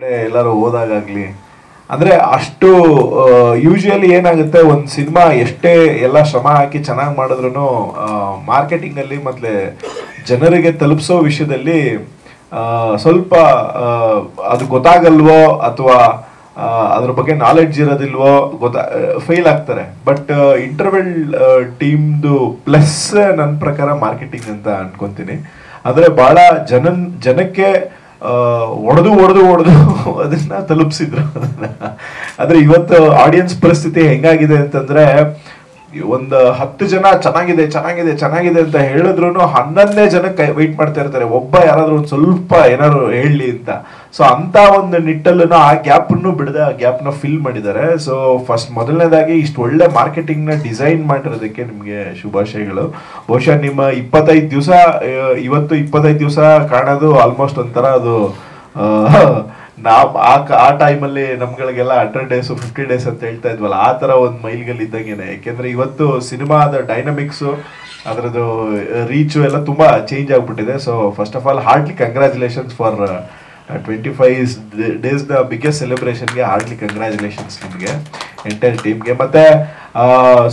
ಕಡೆ ಎಲ್ಲರೂ ಹೋದಾಗಲಿ ಅಂದರೆ ಅಷ್ಟು ಯೂಶುವಲಿ ಏನಾಗುತ್ತೆ, ಒಂದು ಸಿನಿಮಾ ಎಷ್ಟೇ ಎಲ್ಲ ಶ್ರಮ ಹಾಕಿ ಚೆನ್ನಾಗಿ ಮಾಡಿದ್ರು ಮಾರ್ಕೆಟಿಂಗಲ್ಲಿ ಮತ್ತು ಜನರಿಗೆ ತಲುಪಿಸೋ ವಿಷಯದಲ್ಲಿ ಸ್ವಲ್ಪ ಅದು ಗೊತ್ತಾಗಲ್ವೋ ಅಥವಾ ಅದ್ರ ಬಗ್ಗೆ ನಾಲೆಡ್ಜ್ ಇರೋದಿಲ್ವೋ ಫೇಲ್ ಆಗ್ತಾರೆ. ಬಟ್ ಇಂಟರ್ವೆಲ್ ಟೀಮ್ದು ಪ್ಲಸ್ ನನ್ನ ಪ್ರಕಾರ ಮಾರ್ಕೆಟಿಂಗ್ ಅಂತ ಅನ್ಕೊಂತೀನಿ. ಅಂದರೆ ಭಾಳ ಜನಕ್ಕೆ ಒಡೆದು ಅದನ್ನ ತಲುಪಿಸಿದ್ರು ಅದನ್ನ. ಆದರೆ ಇವತ್ತು ಆಡಿಯನ್ಸ್ ಪರಿಸ್ಥಿತಿ ಹೆಂಗಾಗಿದೆ ಅಂತಂದ್ರೆ, ಒಂದು 10 ಜನ ಚೆನ್ನಾಗಿದೆ ಅಂತ ಹೇಳಿದ್ರು 11ನೇ ಜನಕ್ಕೆ ವೆಯ್ಟ್ ಮಾಡ್ತಾ ಇರ್ತಾರೆ, ಒಬ್ಬ ಯಾರಾದ್ರೂ ಒಂದು ಸ್ವಲ್ಪ ಏನಾದ್ರು ಹೇಳಲಿ ಅಂತ. ಸೊ ಅಂತ ಒಂದು ನಿಟ್ಟಲ್ಲೂ ಆ ಗ್ಯಾಪನ್ನು ಬಿಡದೆ ಆ ಗ್ಯಾಪ್ನ ಫಿಲ್ ಮಾಡಿದ್ದಾರೆ. ಸೊ ಮೊದಲನೇದಾಗಿ ಇಷ್ಟು ಒಳ್ಳೆ ಮಾರ್ಕೆಟಿಂಗ್ನ ಡಿಸೈನ್ ಮಾಡಿರೋದಕ್ಕೆ ನಿಮಗೆ ಶುಭಾಶಯಗಳು. ಬಹುಶಃ ನಿಮ್ಮ 25 ದಿವಸ ಇವತ್ತು 25 ದಿವಸ ಕಾಣೋದು ಆಲ್ಮೋಸ್ಟ್ ಒಂಥರ ಅದು ನಾವು ಆ ಟೈಮಲ್ಲಿ ನಮ್ಗಳಿಗೆಲ್ಲ 100 ಡೇಸು 50 ಡೇಸ್ ಅಂತ ಹೇಳ್ತಾ ಇದ್ವಲ್ಲ, ಆ ಥರ ಒಂದು ಮೈಲ್ಗಲ್ಲಿ ಇದ್ದಂಗೆನೆ. ಯಾಕೆಂದರೆ ಇವತ್ತು ಸಿನಿಮಾದ ಡೈನಮಿಕ್ಸು ಅದರದ್ದು ರೀಚು ಎಲ್ಲ ತುಂಬ ಚೇಂಜ್ ಆಗಿಬಿಟ್ಟಿದೆ. So first of all heartily congratulations for 25 ಡೇಸ್ನ ಬಿಗ್ಗೆಸ್ಟ್ ಸೆಲೆಬ್ರೇಷನ್ಗೆ ಹಾರ್ಟ್ಲಿ ಕಂಗ್ರ್ಯಾಚುಲೇಷನ್ಸ್ ನಿಮಗೆ, ಎಂಟೈರ್ ಟೀಮ್ಗೆ. ಮತ್ತು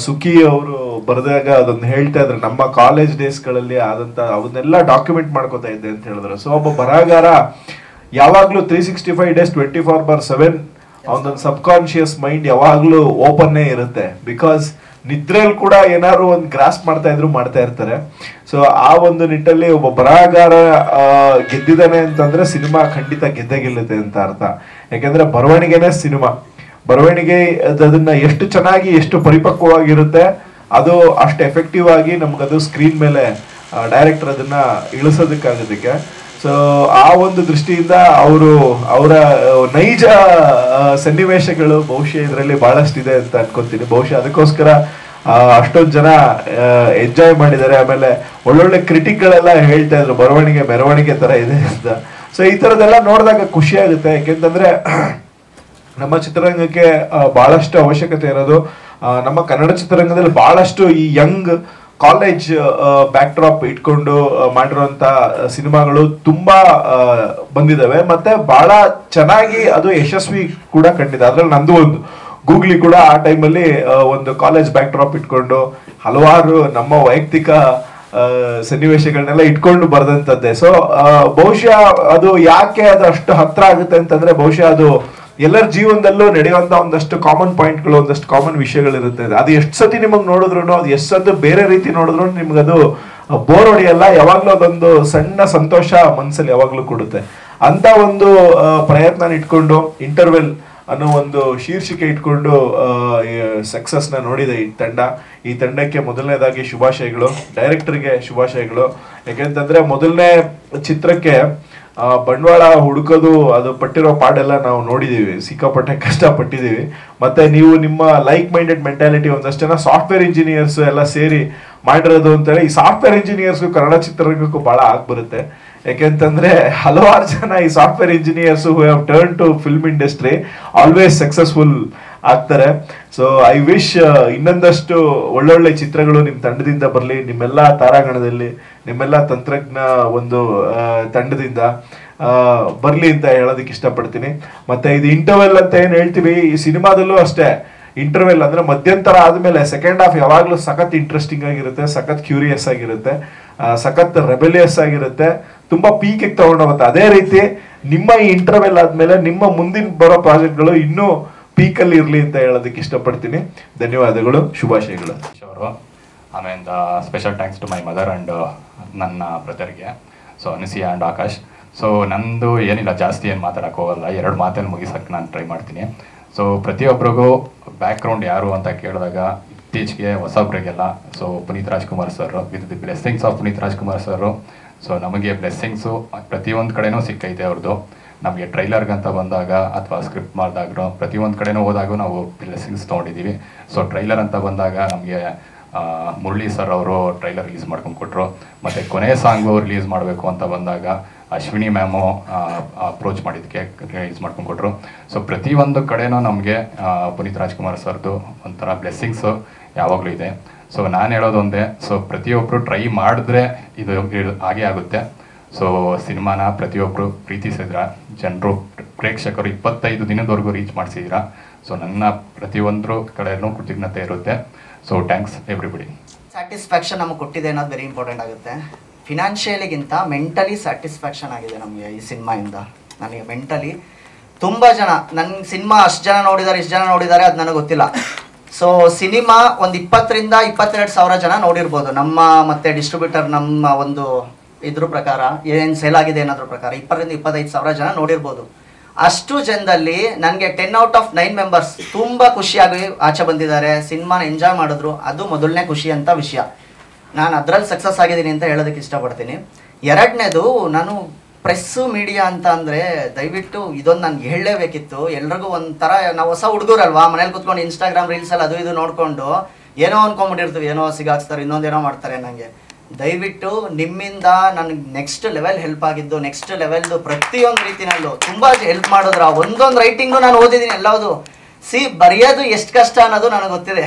ಸುಖಿ ಅವರು ಬರೆದಾಗ ಅದೊಂದು ಹೇಳ್ತಾ ಇದ್ರು, ನಮ್ಮ ಕಾಲೇಜ್ ಡೇಸ್ಗಳಲ್ಲಿ ಆದಂಥ ಅವನ್ನೆಲ್ಲ ಡಾಕ್ಯುಮೆಂಟ್ ಮಾಡ್ಕೋತಾ ಇದ್ದೆ ಅಂತ ಹೇಳಿದ್ರು. ಸೊ ಒಬ್ಬ ಬರಹಗಾರ ಯಾವಾಗಲೂ 365 ಡೇಸ್ 24/7 ಅವನೊಂದು ಸಬ್ಕಾನ್ಶಿಯಸ್ ಮೈಂಡ್ ಯಾವಾಗಲೂ ಓಪನ್ನೇ ಇರುತ್ತೆ. ಬಿಕಾಸ್ ನಿದ್ರೆಯಲ್ಲಿ ಕೂಡ ಏನಾದ್ರು ಒಂದು ಗ್ರಾಸ್ ಮಾಡ್ತಾ ಇರ್ತಾರೆ. ಸೊ ಆ ಒಂದು ನಿಟ್ಟಲ್ಲಿ ಒಬ್ಬ ಬರಹಗಾರ ಗೆದ್ದಿದ್ದಾನೆ ಅಂತಂದ್ರೆ ಸಿನಿಮಾ ಖಂಡಿತ ಗೆದ್ದೇ ಅಂತ ಅರ್ಥ. ಯಾಕೆಂದ್ರೆ ಬರವಣಿಗೆನೇ ಸಿನಿಮಾ. ಬರವಣಿಗೆ ಅದನ್ನ ಎಷ್ಟು ಚೆನ್ನಾಗಿ ಎಷ್ಟು ಪರಿಪಕ್ವವಾಗಿರುತ್ತೆ ಅದು ಅಷ್ಟು ಎಫೆಕ್ಟಿವ್ ಆಗಿ ನಮ್ಗದು ಸ್ಕ್ರೀನ್ ಮೇಲೆ ಡೈರೆಕ್ಟರ್ ಅದನ್ನ ಇಳಿಸೋದಕ್ಕಾಗೋದಕ್ಕೆ. ಸೊ ಆ ಒಂದು ದೃಷ್ಟಿಯಿಂದ ಅವರ ನೈಜ ಸನ್ನಿವೇಶಗಳು ಬಹುಶಃ ಇದರಲ್ಲಿ ಬಹಳಷ್ಟಿದೆ ಅಂತ ಅನ್ಕೊಂತೀನಿ. ಬಹುಶಃ ಅದಕ್ಕೋಸ್ಕರ ಅಷ್ಟೊಂದು ಜನ ಎಂಜಾಯ್ ಮಾಡಿದ್ದಾರೆ. ಆಮೇಲೆ ಒಳ್ಳೊಳ್ಳೆ ಕ್ರಿಟಿಕ್ಗಳೆಲ್ಲ ಹೇಳ್ತಾ ಇದ್ರು ಮೆರವಣಿಗೆ ತರ ಇದೆ ಅಂತ. ಸೊ ಈ ಥರದ್ದೆಲ್ಲ ನೋಡಿದಾಗ ಖುಷಿ ಆಗುತ್ತೆ. ಯಾಕೆಂತಂದ್ರೆ ನಮ್ಮ ಚಿತ್ರರಂಗಕ್ಕೆ ಬಹಳಷ್ಟು ಅವಶ್ಯಕತೆ ಇರೋದು, ನಮ್ಮ ಕನ್ನಡ ಚಿತ್ರರಂಗದಲ್ಲಿ ಬಹಳಷ್ಟು ಈ ಯಂಗ್ ಕಾಲೇಜ್ ಬ್ಯಾಕ್ ಡ್ರಾಪ್ ಇಟ್ಕೊಂಡು ಮಾಡಿರುವಂತ ಸಿನಿಮಾಗಳು ತುಂಬಾ ಬಂದಿದ್ದಾವೆ. ಮತ್ತೆ ಬಹಳ ಚೆನ್ನಾಗಿ ಅದು ಯಶಸ್ವಿ ಕೂಡ ಕಂಡಿದೆ. ಅದ್ರಲ್ಲಿ ನಂದು ಒಂದು ಗೂಗ್ಲಿ ಕೂಡ ಆ ಟೈಮಲ್ಲಿ ಒಂದು ಕಾಲೇಜ್ ಬ್ಯಾಕ್ ಡ್ರಾಪ್ ಇಟ್ಕೊಂಡು ಹಲವಾರು ನಮ್ಮ ವೈಯಕ್ತಿಕ ಸನ್ನಿವೇಶಗಳನ್ನೆಲ್ಲ ಇಟ್ಕೊಂಡು ಬರೆದಂಥದ್ದೇ. ಸೊ ಬಹುಶಃ ಅದು ಯಾಕೆ ಅದು ಅಷ್ಟು ಹತ್ರ ಆಗುತ್ತೆ ಅಂತಂದ್ರೆ, ಬಹುಶಃ ಅದು ಎಲ್ಲರ ಜೀವನದಲ್ಲೂ ನಡೆಯುವಂತ ಒಂದಷ್ಟು ಕಾಮನ್ ಪಾಯಿಂಟ್ಗಳು, ಒಂದಷ್ಟು ಕಾಮನ್ ವಿಷಯಗಳಿರುತ್ತೆ. ಅದು ಎಷ್ಟು ಸತಿ ನಿಮಗೆ ನೋಡಿದ್ರು, ಅದು ಎಷ್ಟು ಸತಿ ಬೇರೆ ರೀತಿ ನೋಡಿದ್ರು ನಿಮ್ಗದು ಬೋರ್ ಹೊಡೆಯಲ್ಲ. ಯಾವಾಗ್ಲೂ ಅದೊಂದು ಸಣ್ಣ ಸಂತೋಷ ಮನಸ್ಸಲ್ಲಿ ಯಾವಾಗ್ಲೂ ಕೊಡುತ್ತೆ. ಅಂತ ಒಂದು ಪ್ರಯತ್ನ ಇಟ್ಕೊಂಡು ಇಂಟರ್ವೆಲ್ ಅನ್ನೋ ಒಂದು ಶೀರ್ಷಿಕೆ ಇಟ್ಕೊಂಡು ಸಕ್ಸಸ್ನ ನೋಡಿದೆ ಈ ತಂಡಕ್ಕೆ ಮೊದಲನೇದಾಗಿ ಶುಭಾಶಯಗಳು. ಡೈರೆಕ್ಟರ್ಗೆ ಶುಭಾಶಯಗಳು. ಯಾಕೆಂತಂದ್ರೆ ಮೊದಲನೇ ಚಿತ್ರಕ್ಕೆ ಬಂಡವಾಳ ಹುಡುಕೋದು ಅದು ಪಟ್ಟಿರೋ ಪಾಡೆಲ್ಲ ನಾವು ನೋಡಿದೀವಿ, ಸಿಕ್ಕಾಪಟ್ಟೆ ಕಷ್ಟಪಟ್ಟಿದ್ದೀವಿ. ಮತ್ತೆ ನೀವು ನಿಮ್ಮ ಲೈಕ್ ಮೈಂಡೆಡ್ ಮೆಂಟಾಲಿಟಿ ಒಂದಷ್ಟು ಜನ ಸಾಫ್ಟ್ವೇರ್ ಇಂಜಿನಿಯರ್ಸ್ ಎಲ್ಲ ಸೇರಿ ಮಾಡಿರೋದು ಅಂತೇಳಿ, ಈ ಸಾಫ್ಟ್ವೇರ್ ಇಂಜಿನಿಯರ್ಸ್ಗೂ ಕನ್ನಡ ಚಿತ್ರರಂಗಕ್ಕೂ ಬಹಳ ಆಗ್ಬರುತ್ತೆ. ಯಾಕೆಂತಂದ್ರೆ ಹಲವಾರು ಜನ ಈ software engineers who have turn to film industry always successful ಆಗ್ತಾರೆ. ಸೊ ಐ ವಿಶ್ ಇನ್ನೊಂದಷ್ಟು ಒಳ್ಳೊಳ್ಳೆ ಚಿತ್ರಗಳು ನಿಮ್ಮ ತಂಡದಿಂದ ಬರಲಿ, ನಿಮ್ಮೆಲ್ಲ ತಾರಾಗಣದಲ್ಲಿ, ನಿಮ್ಮೆಲ್ಲ ತಂತ್ರಜ್ಞ ಒಂದು ತಂಡದಿಂದ ಬರಲಿ ಅಂತ ಹೇಳೋದಕ್ಕೆ ಇಷ್ಟಪಡ್ತೀನಿ. ಮತ್ತೆ ಇದು ಇಂಟರ್ವೆಲ್ ಅಂತ ಏನು ಹೇಳ್ತೀವಿ, ಈ ಸಿನಿಮಾದಲ್ಲೂ ಅಷ್ಟೇ ಇಂಟರ್ವೆಲ್ ಅಂದ್ರೆ ಮಧ್ಯಂತರ ಆದ್ಮೇಲೆ ಸೆಕೆಂಡ್ ಹಾಫ್ ಯಾವಾಗ್ಲೂ ಸಖತ್ ಇಂಟ್ರೆಸ್ಟಿಂಗ್ ಆಗಿರುತ್ತೆ, ಸಖತ್ ಕ್ಯೂರಿಯಸ್ ಆಗಿರುತ್ತೆ, ಸಖತ್ ರೆಬೆಲಿಯಸ್ ಆಗಿರುತ್ತೆ, ತುಂಬಾ ಪೀಕ್ ತಗೊಂಡೋಗುತ್ತೆ. ಅದೇ ರೀತಿ ನಿಮ್ಮ ಈ ಇಂಟರ್ವೆಲ್ ಆದ್ಮೇಲೆ ನಿಮ್ಮ ಮುಂದಿನ ಬರೋ ಪ್ರಾಜೆಕ್ಟ್ಗಳು ಇನ್ನೂ ಪೀಕಲ್ಲಿ ಇರಲಿ ಅಂತ ಹೇಳೋದಕ್ಕೆ ಇಷ್ಟಪಡ್ತೀನಿ. ಧನ್ಯವಾದಗಳು, ಶುಭಾಶಯಗಳು. ಆಮೇಲೆ special thanks to my mother and ನನ್ನ ಬ್ರದರ್ಗೆ, so Anisiya and Akash. So ನಂದು ಏನಿಲ್ಲ, ಜಾಸ್ತಿ ಏನು ಮಾತಾಡೋಕೆ ಹೋಗಲ್ಲ, 2 ಮಾತನ್ನು ಮುಗಿಸೋಕ್ಕೆ ನಾನು ಟ್ರೈ ಮಾಡ್ತೀನಿ. ಸೊ ಪ್ರತಿಯೊಬ್ಬರಿಗೂ ಬ್ಯಾಕ್ಗ್ರೌಂಡ್ ಯಾರು ಅಂತ ಕೇಳಿದಾಗ ಇತ್ತೀಚೆಗೆ ಹೊಸಬ್ರಿಗೆಲ್ಲ so Puneeth Rajkumar sir, with the blessings of Puneeth Rajkumar sir. So ನಮಗೆ ಬ್ಲೆಸ್ಸಿಂಗ್ಸು ಪ್ರತಿಯೊಂದು ಕಡೆನೂ ಸಿಕ್ಕೈತೆ ಅವ್ರದ್ದು. ನಮಗೆ ಟ್ರೈಲರ್ಗಂತ ಬಂದಾಗ ಅಥವಾ ಸ್ಕ್ರಿಪ್ಟ್ ಮಾಡಿದಾಗ್ರೂ ಪ್ರತಿಯೊಂದು ಕಡೆನೂ ಹೋದಾಗೂ ನಾವು ಬ್ಲೆಸ್ಸಿಂಗ್ಸ್ ತೊಗೊಂಡಿದ್ದೀವಿ. ಸೊ ಟ್ರೈಲರ್ ಅಂತ ಬಂದಾಗ ನಮಗೆ ಮುರಳಿ ಸರ್ ಅವರು ಟ್ರೈಲರ್ ರಿಲೀಸ್ ಮಾಡ್ಕೊಂಡು ಕೊಟ್ಟರು. ಮತ್ತು ಕೊನೆಯ ಸಾಂಗು ರಿಲೀಸ್ ಮಾಡಬೇಕು ಅಂತ ಬಂದಾಗ ಅಶ್ವಿನಿ ಮ್ಯಾಮು ಅಪ್ರೋಚ್ ಮಾಡಿದ್ದಕ್ಕೆ ರಿಲೀಸ್ ಮಾಡ್ಕೊಂಡು ಕೊಟ್ಟರು. ಸೊ ಪ್ರತಿಯೊಂದು ಕಡೆನೂ ನಮಗೆ ಪುನೀತ್ ರಾಜ್ಕುಮಾರ್ ಸರ್ದು ಒಂಥರ ಬ್ಲೆಸ್ಸಿಂಗ್ಸು ಯಾವಾಗಲೂ ಇದೆ. ಸೊ ನಾನು ಹೇಳೋದು ಒಂದೇ, ಸೊ ಪ್ರತಿಯೊಬ್ಬರು ಟ್ರೈ ಮಾಡಿದ್ರೆ ಇದು ಹಾಗೆ ಆಗುತ್ತೆ. ಸೊ ಸಿನಿಮಾನ ಪ್ರತಿಯೊಬ್ಬರು ಪ್ರೀತಿಸಿದ್ರ, ಜನರು ಪ್ರೇಕ್ಷಕರು 25 ದಿನದವರೆಗೂ ರೀಚ್ ಮಾಡಿಸಿದ್ರ. ಸೊ ನನ್ನ ಪ್ರತಿಯೊಂದ್ರ ಕಡೆಯೂ ಕೃತಜ್ಞತೆ ಇರುತ್ತೆ. So thanks everybody. ಸ್ಯಾಟಿಸ್ಫ್ಯಾಕ್ಷನ್ ನಮಗೆ ಕೊಟ್ಟಿದೆ ಅನ್ನೋದು ವೆರಿ ಇಂಪಾರ್ಟೆಂಟ್ ಆಗುತ್ತೆ. ಫಿನಾನ್ಷಿಯಲಿಗಿಂತ ಮೆಂಟಲಿ ಸ್ಯಾಟಿಸ್ಫ್ಯಾಕ್ಷನ್ ಆಗಿದೆ ನಮಗೆ ಈ ಸಿನಿಮಾಯಿಂದ. ನನಗೆ ಮೆಂಟಲಿ ತುಂಬ ಜನ ನನ್ನ ಸಿನಿಮಾ ಅಷ್ಟು ಜನ ನೋಡಿದ್ದಾರೆ, ಇಷ್ಟು ಜನ ನೋಡಿದ್ದಾರೆ ಅದು ನನಗೆ ಗೊತ್ತಿಲ್ಲ. ಸೊ ಸಿನಿಮಾ ಒಂದು 20ರಿಂದ 22 ಸಾವಿರ ಜನ ನೋಡಿರ್ಬೋದು ನಮ್ಮ ಮತ್ತೆ ಡಿಸ್ಟ್ರಿಬ್ಯೂಟರ್ ನಮ್ಮ ಒಂದು ಇದ್ರ ಪ್ರಕಾರ ಏನು ಸೇಲ್ ಆಗಿದೆ ಅನ್ನೋದ್ರ ಪ್ರಕಾರ 20ರಿಂದ 25 ಸಾವಿರ ಜನ ನೋಡಿರ್ಬೋದು. ಅಷ್ಟು ಜನದಲ್ಲಿ ನನಗೆ 10 ಔಟ್ ಆಫ್ 9 ಮೆಂಬರ್ಸ್ ತುಂಬ ಖುಷಿಯಾಗಿ ಆಚೆ ಬಂದಿದ್ದಾರೆ, ಸಿನಿಮಾನ ಎಂಜಾಯ್ ಮಾಡಿದ್ರು. ಅದು ಮೊದಲನೇ ಖುಷಿ ಅಂತ ವಿಷಯ. ನಾನು ಅದರಲ್ಲಿ ಸಕ್ಸಸ್ ಆಗಿದ್ದೀನಿ ಅಂತ ಹೇಳೋದಕ್ಕೆ ಇಷ್ಟಪಡ್ತೀನಿ. ಎರಡನೇದು, ನಾನು ಪ್ರೆಸ್ಸು ಮೀಡಿಯಾ ಅಂತ ಅಂದರೆ ದಯವಿಟ್ಟು ಇದೊಂದು ನಾನು ಹೇಳಲೇಬೇಕಿತ್ತು. ಎಲ್ರಿಗೂ ಒಂಥರ ನಾವು ಹೊಸ ಹುಡುಗರಲ್ವಾ, ಮನೇಲಿ ಕೂತ್ಕೊಂಡು ಇನ್ಸ್ಟಾಗ್ರಾಮ್ ರೀಲ್ಸಲ್ಲಿ ಅದು ಇದು ನೋಡಿಕೊಂಡು ಏನೋ ಅಂದ್ಕೊಂಡ್ಬಿಟ್ಟಿರ್ತೀವಿ, ಏನೋ ಸಿಗಾಕ್ಸ್ತಾರೆ, ಇನ್ನೊಂದೇನೋ ಮಾಡ್ತಾರೆ. ನನಗೆ ದಯವಿಟ್ಟು ನಿಮ್ಮಿಂದ ನನಗೆ ನೆಕ್ಸ್ಟ್ ಲೆವೆಲ್ ಹೆಲ್ಪ್ ಆಗಿದ್ದು, ನೆಕ್ಸ್ಟ್ ಲೆವೆಲ್ದು ಪ್ರತಿಯೊಂದು ರೀತಿನಲ್ಲೂ ತುಂಬ ಹೆಲ್ಪ್ ಮಾಡಿದ್ರು. ಒಂದೊಂದು ರೈಟಿಂಗು ನಾನು ಓದಿದ್ದೀನಿ ಎಲ್ಲವುದು. ಬರೆಯೋದು ಎಷ್ಟು ಕಷ್ಟ ಅನ್ನೋದು ನನಗೆ ಗೊತ್ತಿದೆ.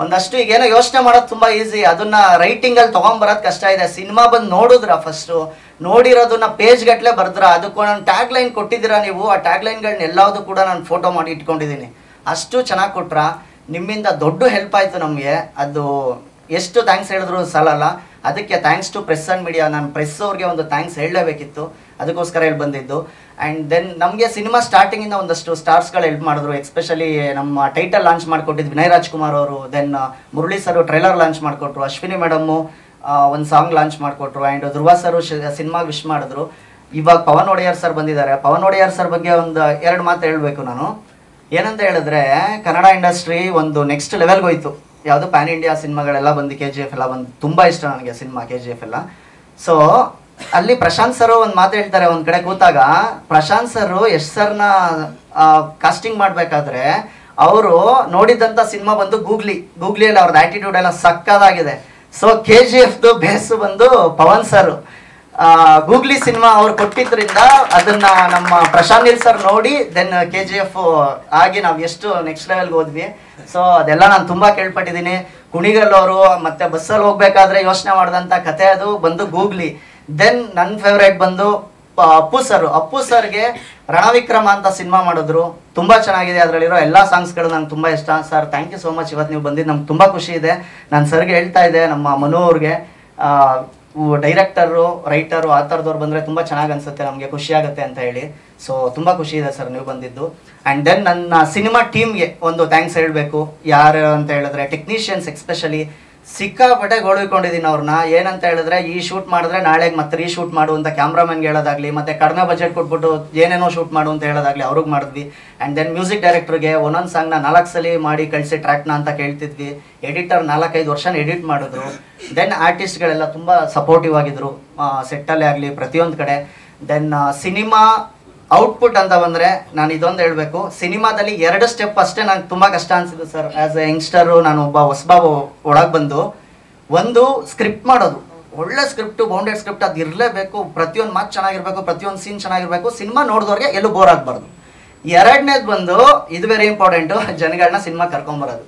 ಒಂದಷ್ಟು ಈಗೇನೋ ಯೋಚನೆ ಮಾಡೋದು ತುಂಬ ಈಸಿ, ಅದನ್ನು ರೈಟಿಂಗಲ್ಲಿ ತೊಗೊಂಬರೋದು ಕಷ್ಟ ಇದೆ. ಸಿನಿಮಾ ಬಂದು ನೋಡಿದ್ರ ಫಸ್ಟು, ನೋಡಿರೋದನ್ನ ಪೇಜ್ ಗಟ್ಟಲೆ ಬರೆದ್ರ, ಅದಕ್ಕೂ ನಾನು ಟ್ಯಾಗ್ ಲೈನ್ ಕೊಟ್ಟಿದ್ದೀರಾ ನೀವು. ಆ ಟ್ಯಾಗ್ ಲೈನ್ಗಳನ್ನ ಎಲ್ಲವುದು ಕೂಡ ನಾನು ಫೋಟೋ ಮಾಡಿ ಇಟ್ಕೊಂಡಿದ್ದೀನಿ. ಅಷ್ಟು ಚೆನ್ನಾಗಿ ಕೊಟ್ರ. ನಿಮ್ಮಿಂದ ದೊಡ್ಡ ಹೆಲ್ಪ್ ಆಯಿತು ನಮಗೆ. ಅದು ಎಷ್ಟು ಥ್ಯಾಂಕ್ಸ್ ಹೇಳಿದ್ರು ಸಾಲಲ್ಲ. ಅದಕ್ಕೆ thanks to press and media. ನಾನು ಪ್ರೆಸ್ ಅವ್ರಿಗೆ ಒಂದು ಥ್ಯಾಂಕ್ಸ್ ಹೇಳಲೇಬೇಕಿತ್ತು, ಅದಕ್ಕೋಸ್ಕರ ಹೇಳಿ ಬಂದಿದ್ದು. ಆ್ಯಂಡ್ ದೆನ್ ನಮಗೆ ಸಿನಿಮಾ ಸ್ಟಾರ್ಟಿಂಗಿಂದ ಒಂದಷ್ಟು ಸ್ಟಾರ್ಸ್ಗಳು ಹೆಲ್ಪ್ ಮಾಡಿದ್ರು. ಎಸ್ಪೆಷಲಿ ನಮ್ಮ ಟೈಟಲ್ ಲಾಂಚ್ ಮಾಡಿಕೊಟ್ಟಿದ್ದು ವಿನಯ್ ರಾಜ್ಕುಮಾರ್ ಅವರು. Then Murali sir trailer launch ಮಾಡಿಕೊಟ್ರು. ಅಶ್ವಿನಿ ಮೇಡಮ್ಮು ಒಂದು ಸಾಂಗ್ ಲಾಂಚ್ ಮಾಡಿಕೊಟ್ರು. And Dhruva sir cinema wish ಮಾಡಿದ್ರು. ಇವಾಗ ಪವನ್ ಒಡೆಯರ್ ಸರ್ ಬಂದಿದ್ದಾರೆ. ಪವನ್ ಒಡೆಯರ್ ಸರ್ ಬಗ್ಗೆ ಒಂದು 2 ಮಾತು ಹೇಳಬೇಕು ನಾನು. ಏನಂತ ಹೇಳಿದ್ರೆ, ಕನ್ನಡ ಇಂಡಸ್ಟ್ರಿ ಒಂದು ನೆಕ್ಸ್ಟ್ ಲೆವೆಲ್ಗೆ ಹೋಯ್ತು. ಯಾವುದು ಪ್ಯಾನ್ ಇಂಡಿಯಾ ಸಿನಿಮಾಗಳೆಲ್ಲ ಬಂದು KGF ಎಲ್ಲ ಬಂದು ತುಂಬ ಇಷ್ಟ ನನಗೆ ಸಿನಿಮಾ KGF ಎಲ್ಲ. ಸೊ ಅಲ್ಲಿ ಪ್ರಶಾಂತ್ ಸರ್ ಒಂದು ಮಾತು ಹೇಳ್ತಾರೆ ಒಂದು ಕಡೆ ಕೂತಾಗ. ಪ್ರಶಾಂತ್ ಸರ್ ಯಶ್ ಸರ್ನ ಕಾಸ್ಟಿಂಗ್ ಮಾಡಬೇಕಾದ್ರೆ ಅವರು ನೋಡಿದಂಥ ಸಿನಿಮಾ ಬಂದು ಗೂಗ್ಲಿಯಲ್ಲಿ ಅವ್ರದ್ದು ಆ್ಯಟಿಟ್ಯೂಡ್ ಎಲ್ಲ ಸಕ್ಕದಾಗಿದೆ. ಸೊ KGFದು ಬೇಸು ಬಂದು ಪವನ್ ಸರ್. ಗೂಗ್ಲಿ ಸಿನಿಮಾ ಅವ್ರು ಕೊಟ್ಟಿದ್ದರಿಂದ ಅದನ್ನ ನಮ್ಮ ಪ್ರಶಾಂತ್ ನೀಲ್ ಸರ್ ನೋಡಿ ದೆನ್ KGF ಆಗಿ ನಾವು ಎಷ್ಟು ನೆಕ್ಸ್ಟ್ ಲೆವೆಲ್ಗೆ ಹೋದ್ವಿ. ಸೊ ಅದೆಲ್ಲ ನಾನು ತುಂಬ ಕೇಳ್ಪಟ್ಟಿದ್ದೀನಿ. ಕುಣಿಗಲ್ ಅವರು ಮತ್ತೆ ಬಸ್ಸಲ್ಲಿ ಹೋಗ್ಬೇಕಾದ್ರೆ ಯೋಚನೆ ಮಾಡಿದಂಥ ಕತೆ ಅದು ಬಂದು ಗೂಗ್ಲಿ. ದೆನ್ ನನ್ನ ಫೇವ್ರೇಟ್ ಬಂದು ಅಪ್ಪು ಸರ್ಗೆ ರಣವಿಕ್ರಮ ಅಂತ ಸಿನಿಮಾ ಮಾಡಿದ್ರು. ತುಂಬ ಚೆನ್ನಾಗಿದೆ. ಅದರಲ್ಲಿರೋ ಎಲ್ಲ ಸಾಂಗ್ಸ್ಗಳು ನಂಗೆ ತುಂಬ ಇಷ್ಟ. Sir thank you so much. ಇವತ್ತು ನೀವು ಬಂದಿದ್ದು ನಮ್ಗೆ ತುಂಬ ಖುಷಿ ಇದೆ. ನಾನು ಸರ್ಗೆ ಹೇಳ್ತಾ ಇದ್ದೆ, ನಮ್ಮ ಮನು ಅವ್ರಿಗೆ, ಡೈರೆಕ್ಟರು, ರೈಟರು, ಆಥರ್ದವ್ರು ಬಂದರೆ ತುಂಬ ಚೆನ್ನಾಗಿ ಅನಿಸುತ್ತೆ, ನಮಗೆ ಖುಷಿ ಆಗುತ್ತೆ ಅಂತ ಹೇಳಿ. ಸೊ ತುಂಬ ಖುಷಿ ಇದೆ ಸರ್ ನೀವು ಬಂದಿದ್ದು. ಆ್ಯಂಡ್ ದೆನ್ ನನ್ನ ಸಿನಿಮಾ ಟೀಮ್ಗೆ ಒಂದು ಥ್ಯಾಂಕ್ಸ್ ಹೇಳಬೇಕು. ಯಾರು ಅಂತ ಹೇಳಿದ್ರೆ ಟೆಕ್ನಿಷಿಯನ್ಸ್ ಎಸ್ಪೆಷಲಿ ಸಿಕ್ಕಾಪಟ್ಟೆ ಗೋಳಿಕೊಂಡಿದ್ದೀನಿ ಅವ್ರನ್ನ. ಏನಂತ ಹೇಳಿದ್ರೆ, ಈ ಶೂಟ್ ಮಾಡಿದ್ರೆ ನಾಳೆಗೆ ಮತ್ತೆ ರೀಶೂಟ್ ಮಾಡು ಅಂತ ಕ್ಯಾಮ್ರಾಮನ್ಗೆ ಹೇಳೋದಾಗಲಿ, ಮತ್ತು ಕಡಿಮೆ ಬಜೆಟ್ ಕೊಟ್ಬಿಟ್ಟು ಏನೇನೋ ಶೂಟ್ ಮಾಡು ಅಂತ ಹೇಳೋದಾಗಲಿ ಅವ್ರಿಗೆ ಮಾಡಿದ್ವಿ. ಆ್ಯಂಡ್ ದೆನ್ ಮ್ಯೂಸಿಕ್ ಡೈರೆಕ್ಟ್ರಿಗೆ ಒಂದೊಂದು ಸಾಂಗ್ನ 4 ಸಲ ಮಾಡಿ ಕಳಿಸಿ ಟ್ರ್ಯಾಕ್ನ ಅಂತ ಕೇಳ್ತಿದ್ವಿ. ಎಡಿಟರ್ 4-5 ವರ್ಷ ಎಡಿಟ್ ಮಾಡಿದ್ರು. ದೆನ್ ಆರ್ಟಿಸ್ಟ್ಗಳೆಲ್ಲ ತುಂಬ ಸಪೋರ್ಟಿವ್ ಆಗಿದ್ರು, ಸೆಟ್ಟಲ್ಲೇ ಆಗಲಿ ಪ್ರತಿಯೊಂದು ಕಡೆ. ದೆನ್ ಸಿನಿಮಾ ಔಟ್ಪುಟ್ ಅಂತ ಬಂದರೆ ನಾನು ಇದೊಂದು ಹೇಳಬೇಕು. ಸಿನಿಮಾದಲ್ಲಿ 2 ಸ್ಟೆಪ್ ಅಷ್ಟೇ ನಂಗೆ ತುಂಬ ಕಷ್ಟ ಅನಿಸಿದ್ದು ಸರ್. ಆ್ಯಸ್ ಎ ಯಂಗ್ಸ್ಟರು ನಾನು ಒಬ್ಬ ಹೊಸಬಾಬು ಒಳಗೆ ಬಂದು, ಒಂದು ಸ್ಕ್ರಿಪ್ಟ್ ಮಾಡೋದು, ಒಳ್ಳೆ ಸ್ಕ್ರಿಪ್ಟು, ಬೌಂಡೆಡ್ ಸ್ಕ್ರಿಪ್ಟ್ ಅದು ಇರಲೇಬೇಕು. ಪ್ರತಿಯೊಂದು ಮಾತು ಚೆನ್ನಾಗಿರಬೇಕು, ಪ್ರತಿಯೊಂದು ಸೀನ್ ಚೆನ್ನಾಗಿರಬೇಕು. ಸಿನಿಮಾ ನೋಡಿದವ್ರಿಗೆ ಎಲ್ಲೂ ಬೋರ್ ಆಗಬಾರ್ದು. 2ನೇದು ಬಂದು ಇದು ವೆರಿ ಇಂಪಾರ್ಟೆಂಟು, ಜನಗಳನ್ನ ಸಿನಿಮಾ ಕರ್ಕೊಂಬರೋದು.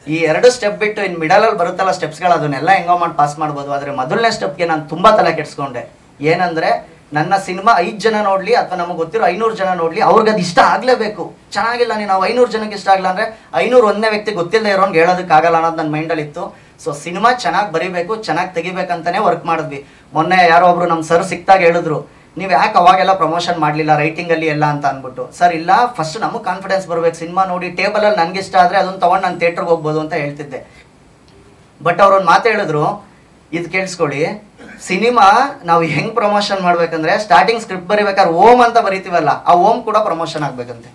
ಈ 2 ಸ್ಟೆಪ್ ಬಿಟ್ಟು ಇನ್ನು ಮಿಡಲಲ್ಲಿ ಬರುತ್ತಲ್ಲ ಸ್ಟೆಪ್ಸ್ಗಳು, ಅದನ್ನೆಲ್ಲ ಹೆಂಗೋ ಮಾಡಿ ಪಾಸ್ ಮಾಡ್ಬೋದು. ಆದರೆ ಮೊದಲನೇ ಸ್ಟೆಪ್ಗೆ ನಾನು ತುಂಬ ತಲೆ ಕೆಡಿಸ್ಕೊಂಡೆ. ಏನಂದರೆ, ನನ್ನ ಸಿನಿಮಾ 5 ಜನ ನೋಡಲಿ ಅಥವಾ ನಮಗೆ ಗೊತ್ತಿರೋ 500 ಜನ ನೋಡಲಿ, ಅವ್ರಿಗೆ ಅದು ಇಷ್ಟ ಆಗಲೇಬೇಕು. ಚೆನ್ನಾಗಿಲ್ಲ, ನಾವು 500 ಜನಕ್ಕೆ ಇಷ್ಟ ಆಗಲ್ಲ ಅಂದರೆ 501ನೇ ವ್ಯಕ್ತಿ ಗೊತ್ತಿಲ್ಲದೆ ಇರೋನ್ಗೆ ಹೇಳೋದಕ್ಕಾಗಲ್ಲ ಅನ್ನೋದು ನನ್ನ ಮೈಂಡಲ್ಲಿತ್ತು. ಸೊ ಸಿನಿಮಾ ಚೆನ್ನಾಗಿ ಬರೀಬೇಕು, ಚೆನ್ನಾಗಿ ತೆಗಿಬೇಕಂತಲೇ ವರ್ಕ್ ಮಾಡಿದ್ವಿ. ಮೊನ್ನೆ ಯಾರೋ ಒಬ್ರು ನಮ್ಮ ಸರ್ ಸಿಕ್ತಾಗ ಹೇಳಿದ್ರು, ನೀವು ಯಾಕೆ ಅವಾಗೆಲ್ಲ ಪ್ರಮೋಷನ್ ಮಾಡಲಿಲ್ಲ ರೈಟಿಂಗಲ್ಲಿ ಎಲ್ಲ ಅಂತ ಅಂದ್ಬಿಟ್ಟು. ಸರ್ ಇಲ್ಲ, ಫಸ್ಟ್ ನಮಗೆ ಕಾನ್ಫಿಡೆನ್ಸ್ ಬರಬೇಕು. ಸಿನಿಮಾ ನೋಡಿ ಟೇಬಲಲ್ಲಿ ನನಗೆ ಇಷ್ಟ ಆದರೆ ಅದನ್ನು ತೊಗೊಂಡು ನಾನು ಥಿಯೇಟ್ರಿಗೆ ಹೋಗ್ಬೋದು ಅಂತ ಹೇಳ್ತಿದ್ದೆ. ಬಟ್ ಅವ್ರೊಂದು ಮಾತು ಹೇಳಿದ್ರು, ಇದು ಕೇಳಿಸ್ಕೊಳ್ಳಿ, ಸಿನಿಮಾ ನಾವು ಹೆಂಗೆ ಪ್ರಮೋಷನ್ ಮಾಡ್ಬೇಕಂದ್ರೆ, ಸ್ಟಾರ್ಟಿಂಗ್ ಸ್ಕ್ರಿಪ್ಟ್ ಬರೀಬೇಕಾದ್ರೆ ಓಮ್ ಅಂತ ಬರಿತೀವಲ್ಲ, ಆ ಓಮ್ ಕೂಡ ಪ್ರಮೋಷನ್ ಆಗಬೇಕಂತೆ.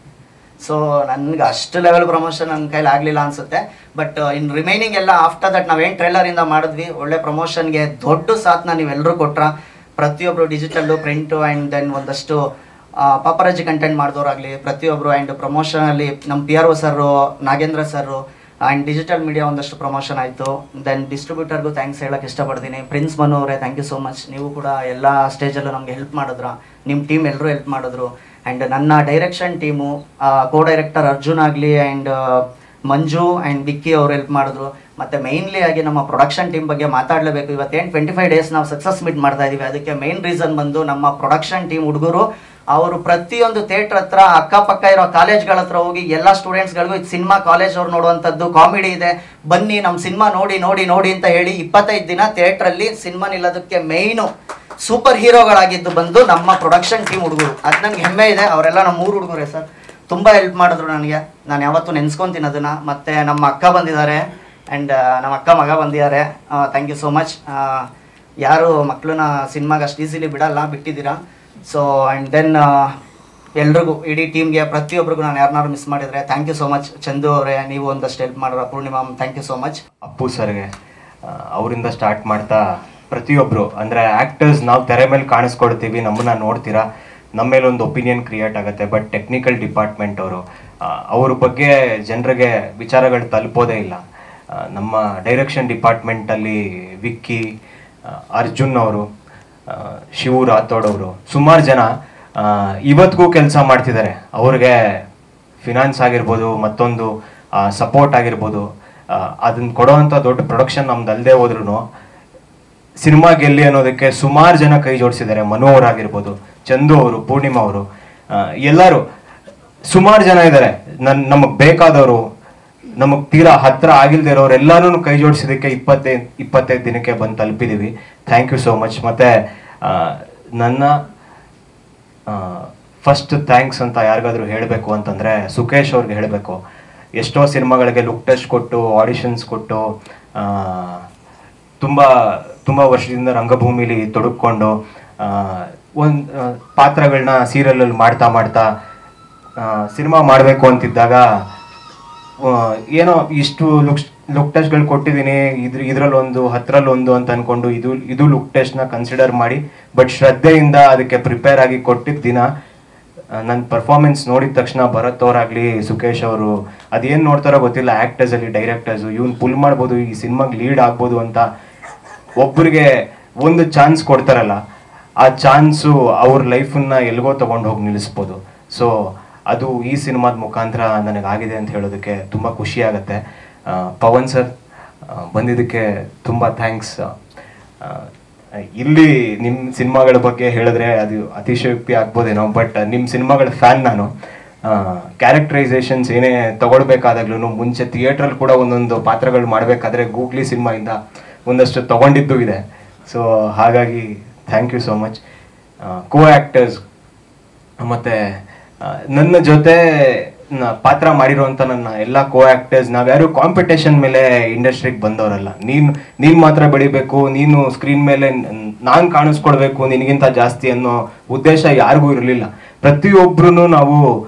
ಸೊ ನನಗೆ ಅಷ್ಟು ಲೆವೆಲ್ ಪ್ರಮೋಷನ್ ನನ್ನ ಕೈಲಿ ಆಗಲಿಲ್ಲ ಅನಿಸುತ್ತೆ. ಬಟ್ ಇನ್ ರಿಮೈನಿಂಗ್ ಎಲ್ಲ ಆಫ್ಟರ್ ದಟ್ ನಾವೇನು ಟ್ರೈಲರಿಂದ ಮಾಡಿದ್ವಿ, ಒಳ್ಳೆ ಪ್ರಮೋಷನ್ಗೆ ದೊಡ್ಡ ಸಾಥ್ನ ನೀವೆಲ್ಲರೂ ಕೊಟ್ರ. ಪ್ರತಿಯೊಬ್ಬರು ಡಿಜಿಟಲ್ಲು, ಪ್ರಿಂಟು ಆ್ಯಂಡ್ ದೆನ್ ಒಂದಷ್ಟು ಪಾಪರಾಜಿ ಕಂಟೆಂಟ್ ಮಾಡಿದವರಾಗಲಿ ಪ್ರತಿಯೊಬ್ಬರು. ಆ್ಯಂಡ್ ಪ್ರಮೋಷನಲ್ಲಿ ನಮ್ಮ PRO sir, Nagendra sir, and digital media ಒಂದಷ್ಟು ಪ್ರಮೋಷನ್ ಆಯಿತು. ದೆನ್ ಡಿಸ್ಟ್ರಿಬ್ಯೂಟರ್ಗೂ ಥ್ಯಾಂಕ್ಸ್ ಹೇಳೋಕ್ಕೆ ಇಷ್ಟಪಡ್ತೀನಿ. ಪ್ರಿನ್ಸ್ ಮನು ಅವರೇ, ಥ್ಯಾಂಕ್ ಯು ಸೋ ಮಚ್. ನೀವು ಕೂಡ ಎಲ್ಲ ಸ್ಟೇಜಲ್ಲೂ ನಮಗೆ ಹೆಲ್ಪ್ ಮಾಡಿದ್ರ, ನಿಮ್ಮ ಟೀಮ್ ಎಲ್ಲರೂ ಹೆಲ್ಪ್ ಮಾಡಿದ್ರು. ಆ್ಯಂಡ್ ನನ್ನ direction team, co director Arjun ಆಗಲಿ, ಆ್ಯಂಡ್ ಮಂಜು ಆ್ಯಂಡ್ ವಿಕ್ಕಿ ಅವರು ಹೆಲ್ಪ್ ಮಾಡಿದ್ರು. ಮತ್ತು ಮೇಯ್ನ್ಲಿ ಆಗಿ ನಮ್ಮ ಪ್ರೊಡಕ್ಷನ್ ಟೀಮ್ ಬಗ್ಗೆ ಮಾತಾಡಲೇಬೇಕು. ಇವತ್ತೇನು 25 ಡೇಸ್ ನಾವು ಸಕ್ಸಸ್ ಮೀಟ್ ಮಾಡ್ತಾ ಇದ್ದೀವಿ, ಅದಕ್ಕೆ ಮೇಯ್ನ್ ರೀಸನ್ ಬಂದು ನಮ್ಮ ಪ್ರೊಡಕ್ಷನ್ ಟೀಮ್ ಹುಡುಗರು. ಅವರು ಪ್ರತಿಯೊಂದು ಥಿಯೇಟ್ರ್ ಹತ್ರ, ಅಕ್ಕಪಕ್ಕ ಇರೋ ಕಾಲೇಜ್ಗಳ ಹತ್ರ ಹೋಗಿ ಎಲ್ಲ ಸ್ಟೂಡೆಂಟ್ಸ್ಗಳಿಗೂ ಇದು ಸಿನಿಮಾ ಕಾಲೇಜ್ ಅವ್ರು ನೋಡುವಂಥದ್ದು, ಕಾಮಿಡಿ ಇದೆ, ಬನ್ನಿ ನಮ್ಮ ಸಿನಿಮಾ ನೋಡಿ ನೋಡಿ ನೋಡಿ ಅಂತ ಹೇಳಿ 25 ದಿನ ಥಿಯೇಟ್ರಲ್ಲಿ ಸಿನಿಮಾ ನಿಲ್ಲೋದಕ್ಕೆ ಮೇಯ್ನು ಸೂಪರ್ ಹೀರೋಗಳಾಗಿದ್ದು ಬಂದು ನಮ್ಮ ಪ್ರೊಡಕ್ಷನ್ ಟೀಮ್ ಹುಡುಗರು. ಅದು ನನಗೆ ಹೆಮ್ಮೆ ಇದೆ. ಅವರೆಲ್ಲ ನಮ್ಮ 3 ಹುಡುಗರೇ ಸರ್, ತುಂಬ ಹೆಲ್ಪ್ ಮಾಡಿದ್ರು ನನಗೆ. ನಾನು ಯಾವತ್ತೂ ನೆನೆಸ್ಕೊತೀನಿ ಅದನ್ನು. ಮತ್ತು ನಮ್ಮ ಅಕ್ಕ ಬಂದಿದ್ದಾರೆ ಆ್ಯಂಡ್ ನಮ್ಮ ಅಕ್ಕ ಮಗ ಬಂದಿದ್ದಾರೆ. Thank you so much. ಯಾರು ಮಕ್ಕಳನ್ನ ಸಿನಿಮಾಗೆ ಅಷ್ಟು ಈಸಿಲಿ ಬಿಟ್ಟಿದ್ದೀರಾ. ಸೊ ಆ್ಯಂಡ್ ದೆನ್ ಎಲ್ರಿಗೂ, ಇಡೀ ಟೀಮ್ಗೆ, ಪ್ರತಿಯೊಬ್ಬರಿಗೂ ನಾನು ಯಾರನ್ನಾರು ಮಿಸ್ ಮಾಡಿದರೆ thank you so much. Chandu ಅವರೇ, ನೀವು ಒಂದಷ್ಟು ಹೆಲ್ಪ್ ಮಾಡೋರು. Poornima, thank you so much. Appu ಸರ್ಗೆ, ಅವರಿಂದ ಸ್ಟಾರ್ಟ್ ಮಾಡ್ತಾ ಪ್ರತಿಯೊಬ್ಬರು, ಅಂದರೆ ಆ್ಯಕ್ಟರ್ಸ್ ನಾವು ತೆರೆ ಮೇಲೆ ಕಾಣಿಸ್ಕೊಡ್ತೀವಿ, ನಮ್ಮನ್ನ ನೋಡ್ತೀರಾ, ನಮ್ಮ ಮೇಲೆ ಒಂದು ಒಪಿನಿಯನ್ ಕ್ರಿಯೇಟ್ ಆಗುತ್ತೆ. ಬಟ್ ಟೆಕ್ನಿಕಲ್ ಡಿಪಾರ್ಟ್ಮೆಂಟ್ ಅವರು, ಅವ್ರ ಬಗ್ಗೆ ಜನರಿಗೆ ವಿಚಾರಗಳು ತಲುಪೋದೇ ಇಲ್ಲ. ನಮ್ಮ ಡೈರೆಕ್ಷನ್ ಡಿಪಾರ್ಟ್ಮೆಂಟಲ್ಲಿ ವಿಕ್ಕಿ, ಅರ್ಜುನ್ ಅವರು, ಶಿವು ರಾಥೋಡ್ ಅವರು, ಸುಮಾರು ಜನ ಇವತ್ತಿಗೂ ಕೆಲಸ ಮಾಡ್ತಿದ್ದಾರೆ. ಅವ್ರಿಗೆ ಫಿನಾನ್ಸ್ ಆಗಿರ್ಬೋದು, ಮತ್ತೊಂದು ಸಪೋರ್ಟ್ ಆಗಿರ್ಬೋದು, ಅದನ್ನು ಕೊಡೋವಂಥ ದೊಡ್ಡ ಪ್ರೊಡಕ್ಷನ್ ನಮ್ದು ಅಲ್ಲದೆ ಹೋದ್ರೂ ಸಿನಿಮಾ ಗೆಲ್ಲಿ ಅನ್ನೋದಕ್ಕೆ ಸುಮಾರು ಜನ ಕೈ ಜೋಡಿಸಿದ್ದಾರೆ. ಮನು ಅವರಾಗಿರ್ಬೋದು, ಚಂದು ಅವರು, ಪೂರ್ಣಿಮಾ ಅವರು, ಎಲ್ಲರೂ ಸುಮಾರು ಜನ ಇದ್ದಾರೆ. ನಮಗೆ ಬೇಕಾದವರು, ನಮಗೆ ತೀರಾ ಹತ್ರ ಆಗಿಲ್ದೇ ಇರೋರು ಎಲ್ಲರೂ ಕೈ ಜೋಡಿಸಿದ್ದಕ್ಕೆ 25 ದಿನಕ್ಕೆ ಬಂದು ತಲುಪಿದ್ದೀವಿ. Thank you so much. ಮತ್ತು ನನ್ನ ಫಸ್ಟ್ ಥ್ಯಾಂಕ್ಸ್ ಅಂತ ಯಾರಿಗಾದ್ರೂ ಹೇಳಬೇಕು ಅಂತಂದರೆ ಸುಕೇಶ್ ಅವ್ರಿಗೆ ಹೇಳಬೇಕು. ಎಷ್ಟೋ ಸಿನಿಮಾಗಳಿಗೆ ಲುಕ್ ಟೆಸ್ಟ್ ಕೊಟ್ಟು, ಆಡಿಷನ್ಸ್ ಕೊಟ್ಟು, ತುಂಬ ತುಂಬ ವರ್ಷದಿಂದ ರಂಗಭೂಮಿಲಿ ತೊಡಗಿಕೊಂಡು ಒಂದು ಪಾತ್ರಗಳನ್ನ ಸೀರಿಯಲಲ್ಲಿ ಮಾಡ್ತಾ ಸಿನಿಮಾ ಮಾಡಬೇಕು ಅಂತಿದ್ದಾಗ ಏನೋ ಇಷ್ಟು ಲುಕ್ ಟೆಸ್ಟ್ಗಳು ಕೊಟ್ಟಿದ್ದೀನಿ, ಇದರಲ್ಲೊಂದು 10ರಲ್ಲೊಂದು ಅಂತ ಅಂದ್ಕೊಂಡು ಇದು ಲುಕ್ ಟೆಸ್ಟ್ನ ಕನ್ಸಿಡರ್ ಮಾಡಿ, ಬಟ್ ಶ್ರದ್ಧೆಯಿಂದ ಅದಕ್ಕೆ ಪ್ರಿಪೇರ್ ಆಗಿ ಕೊಟ್ಟಿದ್ದ ದಿನ ನನ್ನ ಪರ್ಫಾರ್ಮೆನ್ಸ್ ನೋಡಿದ ತಕ್ಷಣ ಭರತ್ ಅವರಾಗಲಿ, ಸುಕೇಶ್ ಅವರು, ಅದೇನು ನೋಡ್ತಾರೋ ಗೊತ್ತಿಲ್ಲ, ಆ್ಯಕ್ಟರ್ಸಲ್ಲಿ ಡೈರೆಕ್ಟರ್ಸು ಇವ್ನು ಪುಲ್ ಮಾಡ್ಬೋದು, ಈ ಸಿನಿಮಾಗೆ ಲೀಡ್ ಆಗ್ಬೋದು ಅಂತ ಒಬ್ಬರಿಗೆ ಒಂದು ಚಾನ್ಸ್ ಕೊಡ್ತಾರಲ್ಲ, ಆ ಚಾನ್ಸು ಅವ್ರ ಲೈಫನ್ನ ಎಲ್ಗೋ ತೊಗೊಂಡು ಹೋಗಿ ನಿಲ್ಲಿಸ್ಬೋದು. ಸೊ ಅದು ಈ ಸಿನಿಮಾದ ಮುಖಾಂತರ ನನಗಾಗಿದೆ ಅಂತ ಹೇಳೋದಕ್ಕೆ ತುಂಬ ಖುಷಿ ಆಗುತ್ತೆ. ಪವನ್ ಸರ್ ಬಂದಿದ್ದಕ್ಕೆ ತುಂಬ ಥ್ಯಾಂಕ್ಸ್. ಇಲ್ಲಿ ನಿಮ್ಮ ಸಿನಿಮಾಗಳ ಬಗ್ಗೆ ಹೇಳಿದ್ರೆ ಅದು ಅತಿಶಯೋಕ್ತಿ ಆಗ್ಬೋದೇನೋ, ಬಟ್ ನಿಮ್ಮ ಸಿನಿಮಾಗಳ ಫ್ಯಾನ್ ನಾನು. ಕ್ಯಾರೆಕ್ಟರೈಸೇಷನ್ಸ್ ಏನೇ ತಗೊಳ್ಬೇಕಾದಾಗ್ಲೂ ಮುಂಚೆ ಥಿಯೇಟ್ರಲ್ಲಿ ಕೂಡ ಒಂದೊಂದು ಪಾತ್ರಗಳು ಮಾಡಬೇಕಾದ್ರೆ ಗೂಗ್ಲಿ ಸಿನಿಮಾಯಿಂದ ಒಂದಷ್ಟು ತಗೊಂಡಿದ್ದು ಇದೆ. ಸೊ ಹಾಗಾಗಿ thank you so much. Co actors ಮತ್ತು ನನ್ನ ಜೊತೆ ಪಾತ್ರ ಮಾಡಿರುವಂಥ ನನ್ನ ಎಲ್ಲ ಕೋ ಆ್ಯಕ್ಟರ್ಸ್, ನಾವ್ಯಾರು ಕಾಂಪಿಟೇಷನ್ ಮೇಲೆ ಇಂಡಸ್ಟ್ರಿಗೆ ಬಂದವರಲ್ಲ. ನೀನು ಮಾತ್ರ ಬೆಳಿಬೇಕು, ನೀನು ಸ್ಕ್ರೀನ್ ಮೇಲೆ ನಾನು ಕಾಣಿಸ್ಕೊಡ್ಬೇಕು ನಿನಗಿಂತ ಜಾಸ್ತಿ ಅನ್ನೋ ಉದ್ದೇಶ ಯಾರಿಗೂ ಇರಲಿಲ್ಲ. ಪ್ರತಿಯೊಬ್ಬರೂ ನಾವು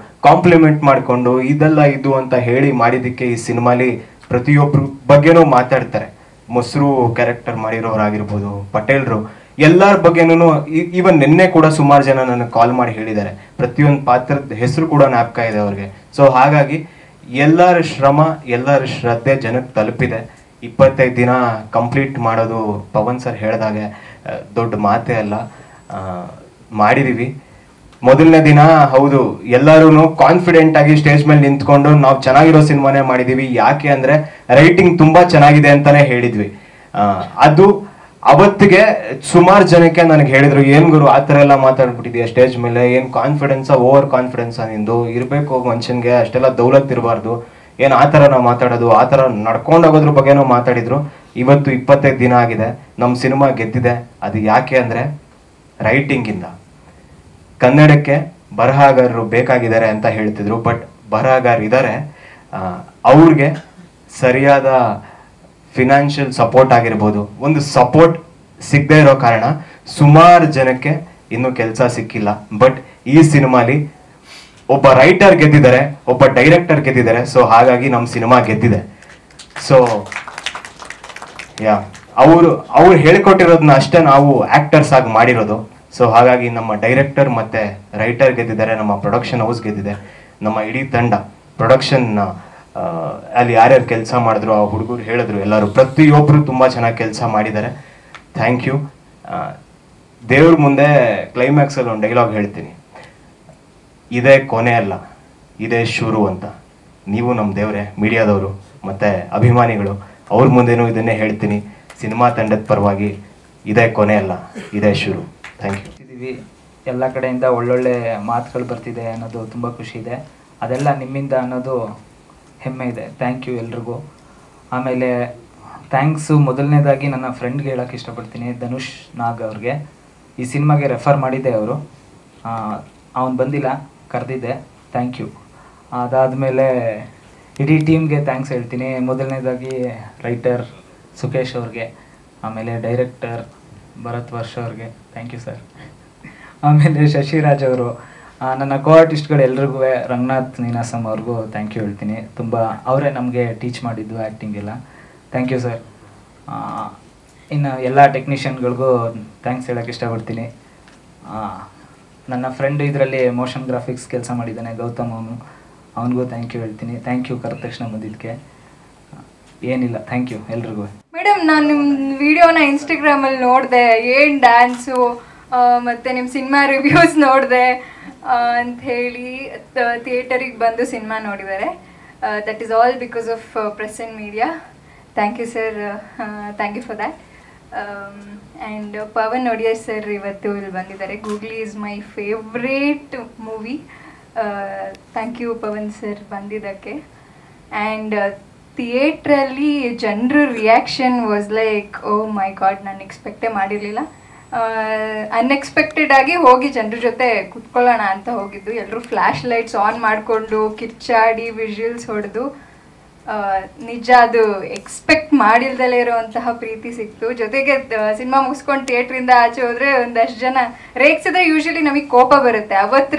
ಕಾಂಪ್ಲಿಮೆಂಟ್ ಮಾಡಿಕೊಂಡು ಇದೆಲ್ಲ ಇದು ಅಂತ ಹೇಳಿ ಮಾಡಿದ್ದಕ್ಕೆ ಈ ಸಿನಿಮಾಲಿ ಪ್ರತಿಯೊಬ್ಬರು ಬಗ್ಗೆನೂ ಮಾತಾಡ್ತಾರೆ. ಮೊಸರು ಕ್ಯಾರೆಕ್ಟರ್ ಮಾಡಿರೋರಾಗಿರ್ಬೋದು, ಪಟೇಲ್ರು, ಎಲ್ಲರ ಬಗ್ಗೆನೂ ಈವನ್ ನಿನ್ನೆ ಕೂಡ ಸುಮಾರು ಜನ ನನಗೆ ಕಾಲ್ ಮಾಡಿ ಹೇಳಿದ್ದಾರೆ. ಪ್ರತಿಯೊಂದು ಪಾತ್ರದ ಹೆಸರು ಕೂಡ ಜ್ಞಾಪಕ ಇದೆ ಅವ್ರಿಗೆ. ಸೊ ಹಾಗಾಗಿ ಎಲ್ಲರ ಶ್ರಮ, ಎಲ್ಲರ ಶ್ರದ್ಧೆ ಜನಕ್ಕೆ ತಲುಪಿದೆ. 25 ದಿನ ಕಂಪ್ಲೀಟ್ ಮಾಡೋದು ಪವನ್ ಸರ್ ಹೇಳಿದಾಗೆ ದೊಡ್ಡ ಮಾತೇ ಅಲ್ಲ, ಮಾಡಿದೀವಿ. ಮೊದಲನೇ ದಿನ ಹೌದು ಎಲ್ಲರೂ ಕಾನ್ಫಿಡೆಂಟ್ ಆಗಿ ಸ್ಟೇಜ್ ಮೇಲೆ ನಿಂತ್ಕೊಂಡು ನಾವು ಚೆನ್ನಾಗಿರೋ ಸಿನಿಮಾನೇ ಮಾಡಿದೀವಿ. ಯಾಕೆ ಅಂದ್ರೆ ರೈಟಿಂಗ್ ತುಂಬಾ ಚೆನ್ನಾಗಿದೆ ಅಂತಾನೆ ಹೇಳಿದ್ವಿ. ಅದು ಅವತ್ತಿಗೆ ಸುಮಾರು ಜನಕ್ಕೆ ನನಗೆ ಹೇಳಿದ್ರು, ಏನ್ ಗುರು ಆ ಥರ ಎಲ್ಲ ಮಾತಾಡ್ಬಿಟ್ಟಿದ್ಯಾ ಸ್ಟೇಜ್ ಮೇಲೆ, ಏನ್ ಕಾನ್ಫಿಡೆನ್ಸಾ, ಓವರ್ ಕಾನ್ಫಿಡೆನ್ಸಾ ನಿಂದು, ಇರಬೇಕು ಮನುಷ್ಯನ್ಗೆ ಅಷ್ಟೆಲ್ಲ ದೌಲತ್ ಇರಬಾರ್ದು, ಏನು ಆ ಥರ ನಾವು ಮಾತಾಡೋದು, ಆ ಥರ ನಡ್ಕೊಂಡು ಹೋಗೋದ್ರ ಬಗ್ಗೆನೂ ಮಾತಾಡಿದ್ರು. ಇವತ್ತು 25 ದಿನ ಆಗಿದೆ, ನಮ್ಮ ಸಿನಿಮಾ ಗೆದ್ದಿದೆ. ಅದು ಯಾಕೆ ಅಂದರೆ ರೈಟಿಂಗಿಂದ. ಕನ್ನಡಕ್ಕೆ ಬರಹಗಾರರು ಬೇಕಾಗಿದ್ದಾರೆ ಅಂತ ಹೇಳ್ತಿದ್ರು, ಬಟ್ ಬರಹಗಾರ ಇದ್ದಾರೆ, ಅವ್ರಿಗೆ ಸರಿಯಾದ ಫಿನಾನ್ಷಿಯಲ್ ಸಪೋರ್ಟ್ ಆಗಿರ್ಬೋದು, ಒಂದು ಸಪೋರ್ಟ್ ಸಿಗದೆ ಇರೋ ಕಾರಣ ಸುಮಾರು ಜನಕ್ಕೆ ಇನ್ನೂ ಕೆಲಸ ಸಿಕ್ಕಿಲ್ಲ. ಬಟ್ ಈ ಸಿನಿಮಾಲಿ ಒಬ್ಬ ರೈಟರ್ ಗೆದ್ದಿದ್ದಾರೆ, ಒಬ್ಬ ಡೈರೆಕ್ಟರ್ ಗೆದ್ದಿದ್ದಾರೆ. ಸೊ ಹಾಗಾಗಿ ನಮ್ಮ ಸಿನಿಮಾ ಗೆದ್ದಿದೆ. ಸೊ ಅವ್ರು ಹೇಳ್ಕೊಟ್ಟಿರೋದನ್ನ ಅಷ್ಟೇ ನಾವು ಆಕ್ಟರ್ಸ್ ಆಗಿ ಮಾಡಿರೋದು. ಸೊ ಹಾಗಾಗಿ ನಮ್ಮ ಡೈರೆಕ್ಟರ್ ಮತ್ತೆ ರೈಟರ್ ಗೆದ್ದಿದ್ದಾರೆ, ನಮ್ಮ ಪ್ರೊಡಕ್ಷನ್ ಹೌಸ್ ಗೆದ್ದಿದೆ, ನಮ್ಮ ಇಡೀ ತಂಡ ಪ್ರೊಡಕ್ಷನ್ ಅಲ್ಲಿ ಯಾರ್ಯಾರು ಕೆಲಸ ಮಾಡಿದ್ರು ಆ ಹುಡುಗರು ಹೇಳಿದ್ರು, ಎಲ್ಲರೂ ಪ್ರತಿಯೊಬ್ಬರು ತುಂಬ ಚೆನ್ನಾಗಿ ಕೆಲಸ ಮಾಡಿದ್ದಾರೆ. Thank you. ದೇವ್ರ ಮುಂದೆ ಕ್ಲೈಮ್ಯಾಕ್ಸಲ್ಲಿ ಒಂದು ಡೈಲಾಗ್ ಹೇಳ್ತೀನಿ, ಇದೇ ಕೊನೆ ಅಲ್ಲ, ಇದೇ ಶುರು ಅಂತ. ನೀವು ನಮ್ಮ ದೇವರೇ, ಮೀಡಿಯಾದವರು ಮತ್ತು ಅಭಿಮಾನಿಗಳು ಅವ್ರ ಮುಂದೆನೂ ಇದನ್ನೇ ಹೇಳ್ತೀನಿ, ಸಿನಿಮಾ ತಂಡದ ಪರವಾಗಿ ಇದೇ ಕೊನೆ ಅಲ್ಲ, ಇದೇ ಶುರು. Thank you. ಎಲ್ಲ ಕಡೆಯಿಂದ ಒಳ್ಳೊಳ್ಳೆ ಮಾತುಗಳು ಬರ್ತಿದೆ ಅನ್ನೋದು ತುಂಬ ಖುಷಿ ಇದೆ. ಅದೆಲ್ಲ ನಿಮ್ಮಿಂದ ಅನ್ನೋದು ಹೆಮ್ಮೆ ಇದೆ. ಥ್ಯಾಂಕ್ ಯು ಎಲ್ರಿಗೂ. ಆಮೇಲೆ ಥ್ಯಾಂಕ್ಸು ಮೊದಲನೇದಾಗಿ ನನ್ನ ಫ್ರೆಂಡ್ಗೆ ಹೇಳೋಕ್ಕೆ ಇಷ್ಟಪಡ್ತೀನಿ, ಧನುಷ್ ನಾಗ್ ಅವ್ರಿಗೆ. ಈ ಸಿನಿಮಾಗೆ ರೆಫರ್ ಮಾಡಿದ್ದೆ ಅವರು, ಅವನು ಬಂದಿಲ್ಲ, ಕರೆದಿದ್ದೆ. Thank you. ಅದಾದಮೇಲೆ ಇಡೀ ಟೀಮ್ಗೆ ಥ್ಯಾಂಕ್ಸ್ ಹೇಳ್ತೀನಿ. ಮೊದಲನೇದಾಗಿ ರೈಟರ್ ಸುಕೇಶ್ ಅವ್ರಿಗೆ, ಆಮೇಲೆ ಡೈರೆಕ್ಟರ್ ಭರತ್ ವರ್ಷ ಅವ್ರಿಗೆ ಥ್ಯಾಂಕ್ ಯು ಸರ್. ಆಮೇಲೆ ಶಶಿರಾಜ್ ಅವರು, ನನ್ನ ಕೋ ಆರ್ಟಿಸ್ಟ್ಗಳು ಎಲ್ರಿಗೂ, ರಂಗನಾಥ್ ನೀನಾಸಂ ಅವ್ರಿಗೂ ಥ್ಯಾಂಕ್ ಯು ಹೇಳ್ತೀನಿ. ತುಂಬ ಅವರೇ ನಮಗೆ ಟೀಚ್ ಮಾಡಿದ್ದು ಆ್ಯಕ್ಟಿಂಗ್ ಎಲ್ಲ. Thank you sir. ಇನ್ನು ಎಲ್ಲ ಟೆಕ್ನಿಷಿಯನ್ಗಳಿಗೂ ಥ್ಯಾಂಕ್ಸ್ ಹೇಳೋಕ್ಕೆ ಇಷ್ಟಪಡ್ತೀನಿ. ನನ್ನ ಫ್ರೆಂಡ್ ಇದರಲ್ಲಿ ಮೋಷನ್ ಗ್ರಾಫಿಕ್ಸ್ ಕೆಲಸ ಮಾಡಿದ್ದಾನೆ, ಗೌತಮ್, ಅವನಿಗೂ ಥ್ಯಾಂಕ್ ಯು ಹೇಳ್ತೀನಿ. ಥ್ಯಾಂಕ್ ಯು ಕರೆದ ತಕ್ಷಣ ಬಂದಿದ್ದಕ್ಕೆ. ಏನಿಲ್ಲ, ಥ್ಯಾಂಕ್ ಯು ಎಲ್ರಿಗೂ. ಮೇಡಮ್, ನಾನು ನಿಮ್ಮ ವಿಡಿಯೋನ ಇನ್ಸ್ಟಾಗ್ರಾಮಲ್ಲಿ ನೋಡಿದೆ, ಏನು ಡ್ಯಾನ್ಸು ಮತ್ತು ನಿಮ್ಮ ಸಿನಿಮಾ ರಿವ್ಯೂಸ್ ನೋಡಿದೆ ಅಂಥೇಳಿ ಥಿಯೇಟರಿಗೆ ಬಂದು ಸಿನಿಮಾ ನೋಡಿದ್ದಾರೆ. That is all because of press and media. Thank you sir, thank you for that. And Pavan Wodeyar sir ಇವತ್ತು ಇಲ್ಲಿ ಬಂದಿದ್ದಾರೆ. Googly is my favourite movie. Thank you Pavan sir ಬಂದಿದ್ದಕ್ಕೆ. ಆ್ಯಂಡ್ ಥಿಯೇಟ್ರಲ್ಲಿ ಜನರ reaction was like, oh my god, ನಾನು ಎಕ್ಸ್ಪೆಕ್ಟೇ ಮಾಡಿರಲಿಲ್ಲ. Unexpected ಆಗಿ ಹೋಗಿ ಜನರ ಜೊತೆ ಕುತ್ಕೊಳ್ಳೋಣ ಅಂತ ಹೋಗಿದ್ದು. ಎಲ್ಲರೂ ಫ್ಲ್ಯಾಶ್ ಲೈಟ್ಸ್ ಆನ್ ಮಾಡಿಕೊಂಡು ಕಿರ್ಚಾಡಿ ವಿಜುವಲ್ಸ್ ಹೊಡೆದು, ನಿಜ ಅದು ಎಕ್ಸ್ಪೆಕ್ಟ್ ಮಾಡಿಲ್ದಲೇ ಇರೋವಂತಹ ಪ್ರೀತಿ ಸಿಕ್ತು. ಜೊತೆಗೆ ಸಿನಿಮಾ ಮುಗಿಸ್ಕೊಂಡು ಥಿಯೇಟ್ರಿಂದ ಆಚೆ ಹೋದರೆ ಒಂದಷ್ಟು ಜನ ರೇಗ್ಸಿದ್ರೆ ಯೂಶಲಿ ನಮಗೆ ಕೋಪ ಬರುತ್ತೆ. ಅವತ್ತು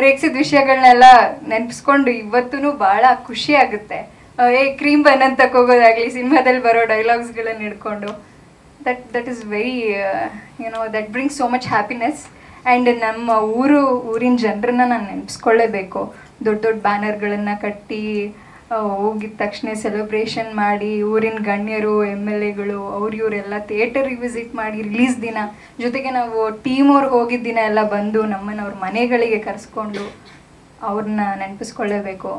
ರೇಗ್ಸಿದ ವಿಷಯಗಳನ್ನೆಲ್ಲ ನೆನಪಿಸ್ಕೊಂಡು ಇವತ್ತೂ ಭಾಳ ಖುಷಿ ಆಗುತ್ತೆ. ಕ್ರೀಮ್ ಬನ್ ಅಂತ ಹೋಗೋದಾಗಲಿ, ಸಿನಿಮಾದಲ್ಲಿ ಬರೋ ಡೈಲಾಗ್ಸ್ಗಳನ್ನು ಹಿಡ್ಕೊಂಡು, that is very that brings so much happiness. And ನಮ್ಮ ಊರಿನ ಜನರನ್ನ ನಾನು ನೆನೆಸ್ಕೊಳ್ಳೇಬೇಕು. ದೊಡ್ಡ ದೊಡ್ಡ ಬ್ಯಾನರ್ಗಳನ್ನು ಕಟ್ಟಿ ಹೋಗಿದ ತಕ್ಷಣ ಸೆಲೆಬ್ರೇಷನ್ ಮಾಡಿ, ಊರಿನ ಗಣ್ಯರು, MLAಗಳು ಇವರೆಲ್ಲ ಥಿಯೇಟರಿಗೆ ವಿಸಿಟ್ ಮಾಡಿ, ರಿಲೀಸ್ ದಿನ ಜೊತೆಗೆ ನಾವು ಟೀಮ್ ಅವ್ರು ಹೋಗಿದ್ದ ದಿನ ಎಲ್ಲ ಬಂದು ನಮ್ಮನ್ನು ಅವ್ರ ಮನೆಗಳಿಗೆ ಕರೆಸ್ಕೊಂಡು ಅವ್ರನ್ನ ನೆನಪಿಸ್ಕೊಳ್ಳೇಬೇಕು.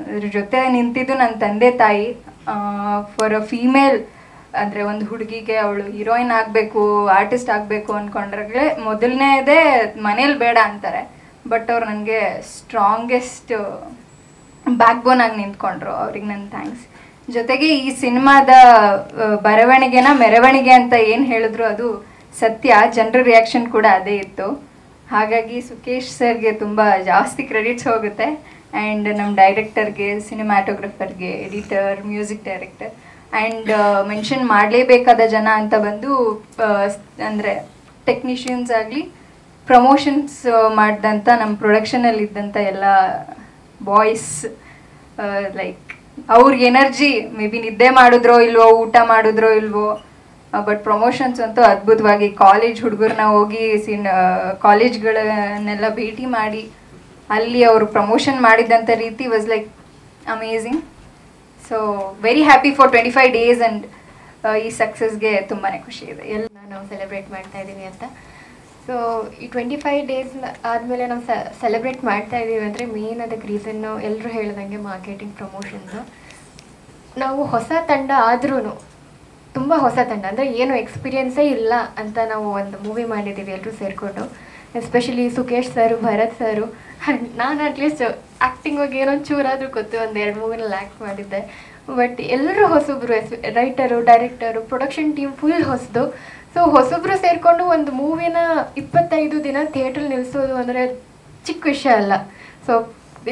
ಅದ್ರ ಜೊತೆ ನಿಂತಿದ್ದು ನನ್ನ ತಂದೆ ತಾಯಿ. ಫಾರ್ ಅ ಫೀಮೇಲ್ ಅಂದರೆ ಒಂದು ಹುಡುಗಿಗೆ ಅವಳು ಹೀರೋಯಿನ್ ಆಗಬೇಕು, ಆರ್ಟಿಸ್ಟ್ ಆಗಬೇಕು ಅಂದ್ಕೊಂಡ್ರೆ ಮೊದಲನೇದೇ ಮನೇಲಿ ಬೇಡ ಅಂತಾರೆ. ಬಟ್ ಅವ್ರು ನನಗೆ ಸ್ಟ್ರಾಂಗೆಸ್ಟ್ ಬ್ಯಾಕ್ ಬೋನ್ ಆಗಿ ನಿಂತ್ಕೊಂಡ್ರು. ಅವ್ರಿಗೆ ನನ್ನ ಥ್ಯಾಂಕ್ಸ್. ಜೊತೆಗೆ ಈ ಸಿನಿಮಾದ ಮೆರವಣಿಗೆ ಅಂತ ಏನು ಹೇಳಿದ್ರು ಅದು ಸತ್ಯ. ಜನರ ರಿಯಾಕ್ಷನ್ ಕೂಡ ಅದೇ ಇತ್ತು. ಹಾಗಾಗಿ ಸುಕೇಶ್ ಸರ್ಗೆ ತುಂಬ ಜಾಸ್ತಿ ಕ್ರೆಡಿಟ್ಸ್ ಹೋಗುತ್ತೆ. ಆ್ಯಂಡ್ ನಮ್ಮ ಡೈರೆಕ್ಟರ್ಗೆ, ಸಿನಿಮ್ಯಾಟೋಗ್ರಫರ್ಗೆ, editor, music director, and mention ಮಾಡಲೇಬೇಕಾದ ಜನ ಅಂತ ಬಂದು ಅಂದರೆ ಟೆಕ್ನಿಷಿಯನ್ಸ್ ಆಗಲಿ, ಪ್ರಮೋಷನ್ಸ್ ಮಾಡಿದಂಥ ನಮ್ಮ ಪ್ರೊಡಕ್ಷನಲ್ಲಿ ಇದ್ದಂಥ ಎಲ್ಲ ಬಾಯ್ಸ್, ಲೈಕ್ ಅವ್ರಿಗೆ ಎನರ್ಜಿ ಮೇ ಬಿ ನಿದ್ದೆ ಮಾಡಿದ್ರೋ ಇಲ್ವೋ, ಊಟ ಮಾಡಿದ್ರೋ ಇಲ್ವೋ, ಬಟ್ ಪ್ರಮೋಷನ್ಸ್ ಅಂತೂ ಅದ್ಭುತವಾಗಿ ಕಾಲೇಜ್ ಹುಡುಗರನ್ನ ಹೋಗಿ ಕಾಲೇಜ್ಗಳನ್ನೆಲ್ಲ ಭೇಟಿ ಮಾಡಿ ಅಲ್ಲಿ ಅವರು ಪ್ರಮೋಷನ್ ಮಾಡಿದಂಥ ರೀತಿ was like amazing. So very happy for 25 days and ಈ ಸಕ್ಸಸ್ಗೆ ತುಂಬಾ ಖುಷಿ ಇದೆ. ಎಲ್ಲ ನಾವು ಸೆಲೆಬ್ರೇಟ್ ಮಾಡ್ತಾ ಇದ್ದೀವಿ ಅಂತ. ಸೊ ಈ 25 days ಆದಮೇಲೆ ನಾವು ಸೆಲೆಬ್ರೇಟ್ ಮಾಡ್ತಾ ಇದ್ದೀವಿ ಅಂದರೆ ಮೇನ್ ಅದಕ್ಕೆ ರೀಸನ್ನು ಎಲ್ಲರೂ ಹೇಳ್ದಂಗೆ ಮಾರ್ಕೆಟಿಂಗ್, ಪ್ರಮೋಷನ್ಸು. ನಾವು ಹೊಸ ತಂಡ ಆದ್ರೂ, ತುಂಬ ಹೊಸ ತಂಡ ಅಂದರೆ ಏನು ಎಕ್ಸ್ಪೀರಿಯನ್ಸೇ ಇಲ್ಲ ಅಂತ ನಾವು ಒಂದು ಮೂವಿ ಮಾಡಿದ್ದೀವಿ ಎಲ್ಲರೂ ಸೇರಿಕೊಂಡು. ಎಸ್ಪೆಷಲಿ ಸುಕೇಶ್ ಸರು, ಭರತ್ ಸರು. ನಾನು ಅಟ್ಲೀಸ್ಟ್ ಆ್ಯಕ್ಟಿಂಗ್ ಹೋಗಿ ಏನೋ ಚೂರಾದರೂ ಗೊತ್ತು, ಒಂದು 2 ಮೂವಿನಲ್ಲಿ ಆ್ಯಕ್ಟ್ ಮಾಡಿದ್ದೆ. ಬಟ್ ಎಲ್ಲರೂ ಹೊಸಬ್ರು, writer, director, production team full ಹೊಸದು. ಸೊ ಹೊಸಬ್ರು ಸೇರಿಕೊಂಡು ಒಂದು ಮೂವಿನ 25 ದಿನ ಥಿಯೇಟ್ರಲ್ಲಿ ನಿಲ್ಲಿಸೋದು ಅಂದರೆ ಚಿಕ್ಕ ವಿಷಯ ಅಲ್ಲ. ಸೊ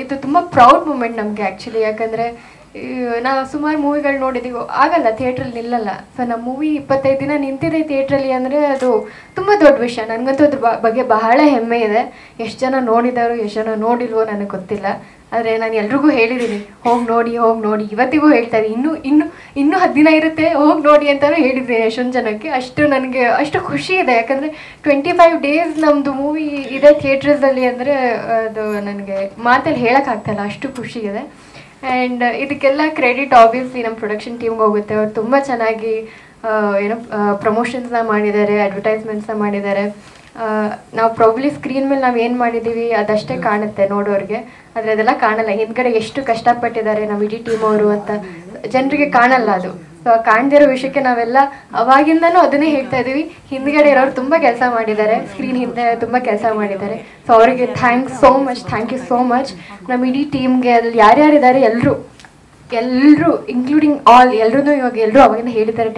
ಇದು ತುಂಬ ಪ್ರೌಡ್ ಮೂಮೆಂಟ್ ನಮಗೆ ಆ್ಯಕ್ಚುಲಿ. ಯಾಕಂದರೆ ನಾವು ಸುಮಾರು ಮೂವಿಗಳು ನೋಡಿದ್ದೀವಿ, ಆಗಲ್ಲ ಥಿಯೇಟ್ರಲ್ಲಿ ನಿಲ್ಲಲ್ಲ. ಸೊ ನಮ್ಮ ಮೂವಿ 25 ದಿನ ನಿಂತಿದೆ ಥಿಯೇಟ್ರಲ್ಲಿ ಅಂದರೆ ಅದು ತುಂಬ ದೊಡ್ಡ ವಿಷಯ. ನನಗಂತೂ ಅದ್ರ ಬಗ್ಗೆ ಬಹಳ ಹೆಮ್ಮೆ ಇದೆ. ಎಷ್ಟು ಜನ ನೋಡಿದಾರೋ ಎಷ್ಟು ಜನ ನೋಡಿಲ್ವೋ ನನಗೆ ಗೊತ್ತಿಲ್ಲ. ಆದರೆ ನಾನು ಎಲ್ರಿಗೂ ಹೇಳಿದ್ದೀನಿ, ಹೋಗಿ ನೋಡಿ. ಇವತ್ತಿಗೂ ಹೇಳ್ತಾ ಇದ್ದೀನಿ, ಇನ್ನೂ 10 ದಿನ ಇರುತ್ತೆ, ಹೋಗಿ ನೋಡಿ ಅಂತಲೂ ಹೇಳಿದ್ದೀನಿ ಎಷ್ಟೊಂದು ಜನಕ್ಕೆ. ನನಗೆ ಅಷ್ಟು ಖುಷಿ ಇದೆ. ಯಾಕಂದರೆ 25 days ನಮ್ಮದು ಮೂವಿ ಇದೆ ಥಿಯೇಟ್ರದಲ್ಲಿ ಅಂದರೆ ಅದು ನನಗೆ ಮಾತಲ್ಲಿ ಹೇಳೋಕ್ಕಾಗ್ತಾಯಿಲ್ಲ, ಅಷ್ಟು ಖುಷಿ ಇದೆ. ಆ್ಯಂಡ್ ಇದಕ್ಕೆಲ್ಲ ಕ್ರೆಡಿಟ್ ಆಬ್ವಿಯಸ್ಲಿ ನಮ್ಮ ಪ್ರೊಡಕ್ಷನ್ ಟೀಮ್ಗೆ ಹೋಗುತ್ತೆ. ಅವ್ರು ತುಂಬ ಚೆನ್ನಾಗಿ ಪ್ರಮೋಷನ್ಸ್ನ ಮಾಡಿದ್ದಾರೆ, ಅಡ್ವರ್ಟೈಸ್ಮೆಂಟ್ಸ್ನ ಮಾಡಿದ್ದಾರೆ. ನಾವು ಪ್ರಾಬ್ಲಿ ಸ್ಕ್ರೀನ್ ಮೇಲೆ ನಾವು ಏನು ಮಾಡಿದ್ದೀವಿ ಅದಷ್ಟೇ ಕಾಣುತ್ತೆ ನೋಡೋರಿಗೆ, ಆದರೆ ಅದೆಲ್ಲ ಕಾಣಲ್ಲ ಹಿಂದ್ಗಡೆ ಎಷ್ಟು ಕಷ್ಟಪಟ್ಟಿದ್ದಾರೆ ನಮ್ಮ ಇಡೀ ಟೀಮ್ ಅವರು ಅಂತ. ಜನರಿಗೆ ಕಾಣಲ್ಲ ಅದು. ಸೊ ಕಾಣ್ದಿರೋ ವಿಷಯಕ್ಕೆ ನಾವೆಲ್ಲ ಅವಾಗಿಂದನೂ ಅದನ್ನೇ ಹೇಳ್ತಾ ಇದ್ದೀವಿ. ಹಿಂದ್ಗಡೆ ಇರೋರು ತುಂಬ ಕೆಲಸ ಮಾಡಿದ್ದಾರೆ, ಸ್ಕ್ರೀನ್ ಹಿಂದೆ ತುಂಬ ಕೆಲಸ ಮಾಡಿದ್ದಾರೆ. ಸೊ ಅವರಿಗೆ ಥ್ಯಾಂಕ್ ಯು ಸೋ ಮಚ್. ನಮ್ಮ ಇಡೀ ಟೀಮ್ಗೆ ಅಲ್ಲಿ ಯಾರ್ಯಾರಿದ್ದಾರೆ ಎಲ್ಲರೂ ಇನ್ಕ್ಲೂಡಿಂಗ್ ಆಲ್ ಎಲ್ಲರೂ ಇವಾಗ ಎಲ್ಲರೂ ಅವಾಗಿಂದ ಹೇಳಿದ್ದಾರೆ,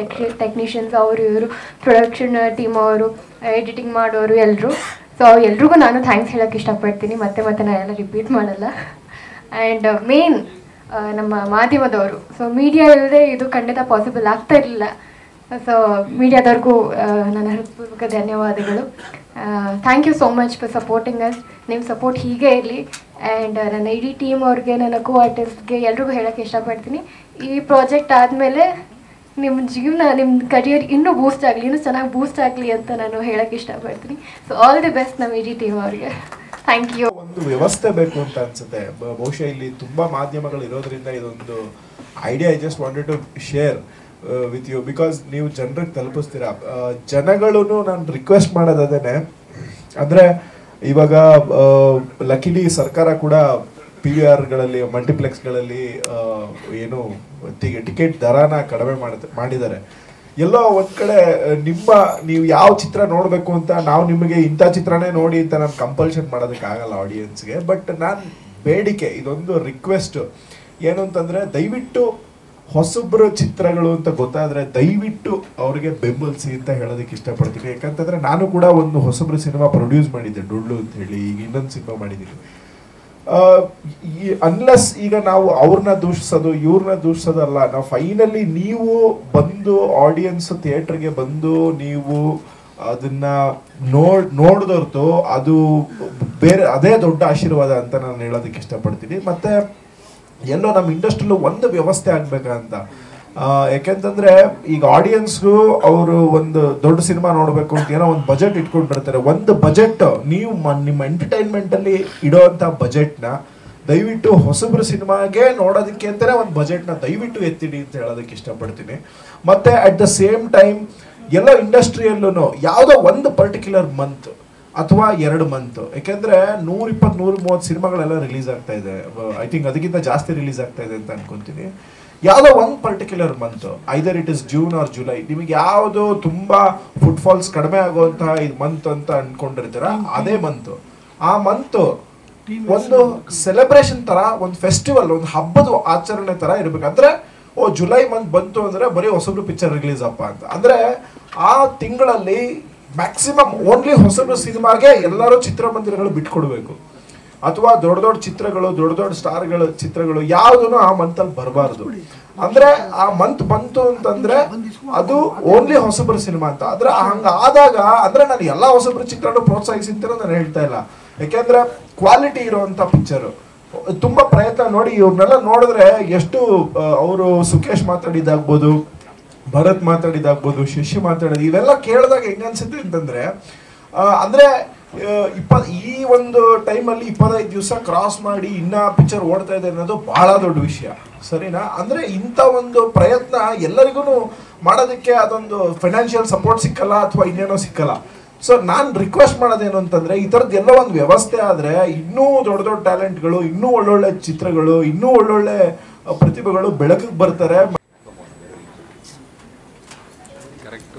ಟೆಕ್ನಿಷಿಯನ್ಸ್ ಅವರು ಇವರು, ಪ್ರೊಡಕ್ಷನ್ ಟೀಮ್ ಅವರು, ಎಡಿಟಿಂಗ್ ಮಾಡೋರು ಎಲ್ಲರೂ. ಸೊ ಎಲ್ರಿಗೂ ನಾನು ಥ್ಯಾಂಕ್ಸ್ ಹೇಳೋಕ್ಕೆ ಇಷ್ಟಪಡ್ತೀನಿ. ಮತ್ತೆ ನಾನು ಎಲ್ಲ ರಿಪೀಟ್ ಮಾಡಲ್ಲ. ಆ್ಯಂಡ್ ಮೇನ್ ನಮ್ಮ ಮಾಧ್ಯಮದವರು. ಸೊ ಮೀಡಿಯಾ ಇಲ್ಲದೆ ಇದು ಖಂಡಿತ ಪಾಸಿಬಲ್ ಆಗ್ತಾ ಇರಲಿಲ್ಲ. ಸೊ ಮೀಡಿಯಾದವ್ರಿಗೂ ನನ್ನ ಹೃತ್ಪೂರ್ವಕ ಧನ್ಯವಾದಗಳು. Thank you so much for supporting us. ನಿಮ್ಮ ಸಪೋರ್ಟ್ ಹೀಗೆ ಇರಲಿ. ಆ್ಯಂಡ್ ನನ್ನ ಇಡೀ ಟೀಮ್ ಅವ್ರಿಗೆ, ನನ್ನ ಕೋ ಆರ್ಟಿಸ್ಟ್ಗೆ ಎಲ್ರಿಗೂ ಹೇಳೋಕ್ಕೆ ಇಷ್ಟಪಡ್ತೀನಿ, ಈ ಪ್ರಾಜೆಕ್ಟ್ ಆದಮೇಲೆ ನಿಮ್ಮ ಜೀವನ, ನಿಮ್ಮ ಕರಿಯರ್ ಇನ್ನೂ ಬೂಸ್ಟ್ ಆಗಲಿ, ಇನ್ನೂ ಚೆನ್ನಾಗಿ ಬೂಸ್ಟ್ ಆಗಲಿ ಅಂತ ನಾನು ಹೇಳೋಕ್ಕೆ ಇಷ್ಟಪಡ್ತೀನಿ. ಸೊ ಆಲ್ ದಿ ಬೆಸ್ಟ್ ನಮ್ಮ ಇಡೀ ಟೀಮ್ ಅವ್ರಿಗೆ. Thank you. ಒಂದು ವ್ಯವಸ್ಥೆ ಬೇಕು ಅಂತ ಅನ್ಸುತ್ತೆ. ಬಹುಶಃ ಇಲ್ಲಿ ತುಂಬಾ ಮಾಧ್ಯಮಗಳು ಇರೋದ್ರಿಂದ ಇದೊಂದು idea I just wanted to share with you, because ನೀವು ಜನರಿಗೆ ತಲುಪಿಸ್ತೀರಾ. ಜನಗಳು ನಾನು ರಿಕ್ವೆಸ್ಟ್ ಮಾಡೋದೇನೆ ಅಂದ್ರೆ, ಇವಾಗ ಲಕಿಲಿ ಸರ್ಕಾರ ಕೂಡ PVRಗಳಲ್ಲಿ ಮಲ್ಟಿಪ್ಲೆಕ್ಸ್ಗಳಲ್ಲಿ ಏನು ಟಿಕೆಟ್ ದರನ ಕಡಿಮೆ ಮಾಡಿದ್ದಾರೆ. ಎಲ್ಲೋ ಒಂದ್ ಕಡೆ ನೀವು ಯಾವ ಚಿತ್ರ ನೋಡಬೇಕು ಅಂತ ನಾವು ನಿಮಗೆ ಇಂಥ ಚಿತ್ರನೇ ನೋಡಿ ಅಂತ ನಾನು ಕಂಪಲ್ಷನ್ ಮಾಡೋದಕ್ಕಾಗಲ್ಲ ಆಡಿಯನ್ಸ್ಗೆ. ಬಟ್ ನಾನು ಬೇಡಿಕೆ, ಇದೊಂದು ರಿಕ್ವೆಸ್ಟ್ ಏನು ಅಂತಂದರೆ, ದಯವಿಟ್ಟು ಹೊಸಬ್ರ ಚಿತ್ರಗಳು ಅಂತ ಗೊತ್ತಾದರೆ ದಯವಿಟ್ಟು ಅವ್ರಿಗೆ ಬೆಂಬಲಿಸಿ ಅಂತ ಹೇಳೋದಕ್ಕೆ ಇಷ್ಟಪಡ್ತೀನಿ. ಯಾಕಂತಂದರೆ ನಾನು ಕೂಡ ಒಂದು ಹೊಸಬ್ರ ಸಿನಿಮಾ ಪ್ರೊಡ್ಯೂಸ್ ಮಾಡಿದ್ದೆ, ಡೊಳ್ಳು ಅಂತ ಹೇಳಿ. ಈಗ ಇನ್ನೊಂದು ಸಿನಿಮಾ ಮಾಡಿದ್ದೀನಿ. ಅನ್ಲೆಸ್ ಈಗ ನಾವು ಅವ್ರನ್ನ ದೂಷಿಸೋದು ಇವ್ರನ್ನ ದೂಷಿಸೋದಲ್ಲ, ನಾವು ಫೈನಲಿ ನೀವು ಬಂದು ಆಡಿಯನ್ಸ್ ಥಿಯೇಟ್ರಿಗೆ ಬಂದು ನೀವು ಅದನ್ನ ನೋಡಿದವ್ರದ್ದು ಅದು ಬೇರೆ, ಅದೇ ದೊಡ್ಡ ಆಶೀರ್ವಾದ ಅಂತ ನಾನು ಹೇಳೋದಕ್ಕೆ ಇಷ್ಟಪಡ್ತೀನಿ. ಮತ್ತೆ ಎಲ್ಲೋ ನಮ್ಮ ಇಂಡಸ್ಟ್ರಿಲೂ ಒಂದು ವ್ಯವಸ್ಥೆ ಆಗ್ಬೇಕಂತ. ಯಾಕೆಂತಂದ್ರೆ ಈಗ ಆಡಿಯನ್ಸ್ಗೂ ಅವರು ಒಂದು ದೊಡ್ಡ ಸಿನಿಮಾ ನೋಡಬೇಕು ಅಂತ ಏನೋ ಒಂದು ಬಜೆಟ್ ಇಟ್ಕೊಂಡಿರ್ತಾರೆ. ಒಂದು ಬಜೆಟ್ ನೀವು ನಿಮ್ಮ ಎಂಟರ್ಟೈನ್ಮೆಂಟ್ ಅಲ್ಲಿ ಇಡೋಂಥ ಬಜೆಟ್ನ ದಯವಿಟ್ಟು ಹೊಸಬ್ರ ಸಿನಿಮಾಗೆ ನೋಡೋದಕ್ಕೆ ಅಂತಾನೆ ಒಂದು ಬಜೆಟ್ನ ದಯವಿಟ್ಟು ಎತ್ತಿಡಿ ಅಂತ ಹೇಳೋದಕ್ಕೆ ಇಷ್ಟಪಡ್ತೀನಿ. ಮತ್ತೆ ಅಟ್ ದ ಸೇಮ್ ಟೈಮ್ ಎಲ್ಲ ಇಂಡಸ್ಟ್ರಿಯಲ್ಲೂ ಯಾವುದೋ ಒಂದು ಪರ್ಟಿಕ್ಯುಲರ್ ಮಂತ್ ಅಥವಾ 2 ಮಂತ್, ಯಾಕೆಂದ್ರೆ 120-130 ಸಿನಿಮಾಗಳೆಲ್ಲ ರಿಲೀಸ್ ಆಗ್ತಾ ಇದೆ. ಐ ಥಿಂಕ್ ಅದಕ್ಕಿಂತ ಜಾಸ್ತಿ ರಿಲೀಸ್ ಆಗ್ತಾ ಇದೆ ಅಂತ ಅನ್ಕೊಂತೀನಿ. ಯಾವುದೋ ಒಂದು particular month, either it is June or July, ನಿಮಗೆ ಯಾವುದು ತುಂಬಾ ಫುಟ್ಫಾಲ್ಸ್ ಕಡಿಮೆ ಆಗುವಂತಹ ಇದು ಮಂತ್ ಅಂತ ಅನ್ಕೊಂಡಿರ್ತೀರ, ಅದೇ ಮಂತ್. ಆ ಮಂತ್ ಒಂದು ಸೆಲೆಬ್ರೇಷನ್ ತರ, ಒಂದು ಫೆಸ್ಟಿವಲ್, ಒಂದು ಹಬ್ಬದ ಆಚರಣೆ ತರ ಇರ್ಬೇಕಂದ್ರೆ, ಜುಲೈ ಮಂತ್ ಬಂತು ಅಂದ್ರೆ ಬರೀ ಹೊಸಬ್ರು ಪಿಕ್ಚರ್ ರಿಲೀಸ್ ಅಪ್ಪ ಅಂತ. ಅಂದ್ರೆ ಆ ತಿಂಗಳಲ್ಲಿ ಮ್ಯಾಕ್ಸಿಮಮ್ ಓನ್ಲಿ ಹೊಸಬ್ರು ಸಿನಿಮಾಗೆ ಎಲ್ಲರೂ ಚಿತ್ರಮಂದಿರಗಳು ಬಿಟ್ಕೊಡ್ಬೇಕು. ಅಥವಾ ದೊಡ್ಡ ದೊಡ್ಡ ಚಿತ್ರಗಳು, ದೊಡ್ಡ ದೊಡ್ಡ ಸ್ಟಾರ್ಗಳ ಚಿತ್ರಗಳು ಯಾವುದೂ ಆ ಮಂತಲ್ಲಿ ಬರಬಾರ್ದು. ಅಂದ್ರೆ ಆ ಮಂತ್ ಬಂತು ಅಂತಂದ್ರೆ ಅದು ಓನ್ಲಿ ಹೊಸಬ್ರ ಸಿನಿಮಾ ಅಂತ. ಆದ್ರೆ ಹಂಗಾದಾಗ ಅಂದ್ರೆ ನಾನು ಎಲ್ಲಾ ಹೊಸಬ್ರ ಚಿತ್ರನೂ ಪ್ರೋತ್ಸಾಹಿಸಿಂತ ನಾನು ಹೇಳ್ತಾ ಇಲ್ಲ. ಯಾಕೆಂದ್ರೆ ಕ್ವಾಲಿಟಿ ಇರುವಂತ ಪಿಕ್ಚರ್ ತುಂಬಾ ಪ್ರಯತ್ನ ನೋಡಿ. ಇವ್ರನ್ನೆಲ್ಲ ನೋಡಿದ್ರೆ ಎಷ್ಟು ಅವರು ಸುಖೇಶ್ ಮಾತಾಡಿದಾಗ್ಬೋದು, ಭರತ್ ಮಾತಾಡಿದಾಗ್ಬೋದು, ಶಶಿ ಮಾತಾಡಿದ, ಇವೆಲ್ಲ ಕೇಳಿದಾಗ ಹೆಂಗ ಅನ್ಸುತ್ತೆ ಅಂತಂದ್ರೆ, ಅಂದ್ರೆ ಈ ಒಂದು ಟೈಮಲ್ಲಿ 25 ದಿವಸ ಕ್ರಾಸ್ ಮಾಡಿ ಇನ್ನ ಪಿಕ್ಚರ್ ಓಡ್ತಾ ಇದೆ ಅನ್ನೋದು ಬಹಳ ದೊಡ್ಡ ವಿಷಯ, ಸರಿನಾ? ಅಂದ್ರೆ ಇಂಥ ಒಂದು ಪ್ರಯತ್ನ ಎಲ್ಲರಿಗೂ ಮಾಡೋದಕ್ಕೆ ಅದೊಂದು ಫೈನಾನ್ಷಿಯಲ್ ಸಪೋರ್ಟ್ ಸಿಕ್ಕಲ್ಲ ಅಥವಾ ಇನ್ನೇನೋ ಸಿಕ್ಕಲ್ಲ. ಸೊ ನಾನು ರಿಕ್ವೆಸ್ಟ್ ಮಾಡೋದೇನು ಅಂತಂದ್ರೆ, ಈ ಥರದ್ದು ಎಲ್ಲ ಒಂದು ವ್ಯವಸ್ಥೆ ಆದ್ರೆ ಇನ್ನೂ ದೊಡ್ಡ ದೊಡ್ಡ ಟ್ಯಾಲೆಂಟ್ಗಳು, ಇನ್ನೂ ಒಳ್ಳೊಳ್ಳೆ ಚಿತ್ರಗಳು, ಇನ್ನೂ ಒಳ್ಳೊಳ್ಳೆ ಪ್ರತಿಭೆಗಳು ಬೆಳಕಿಗೆ ಬರ್ತಾರೆ. ಕರೆಕ್ಟ್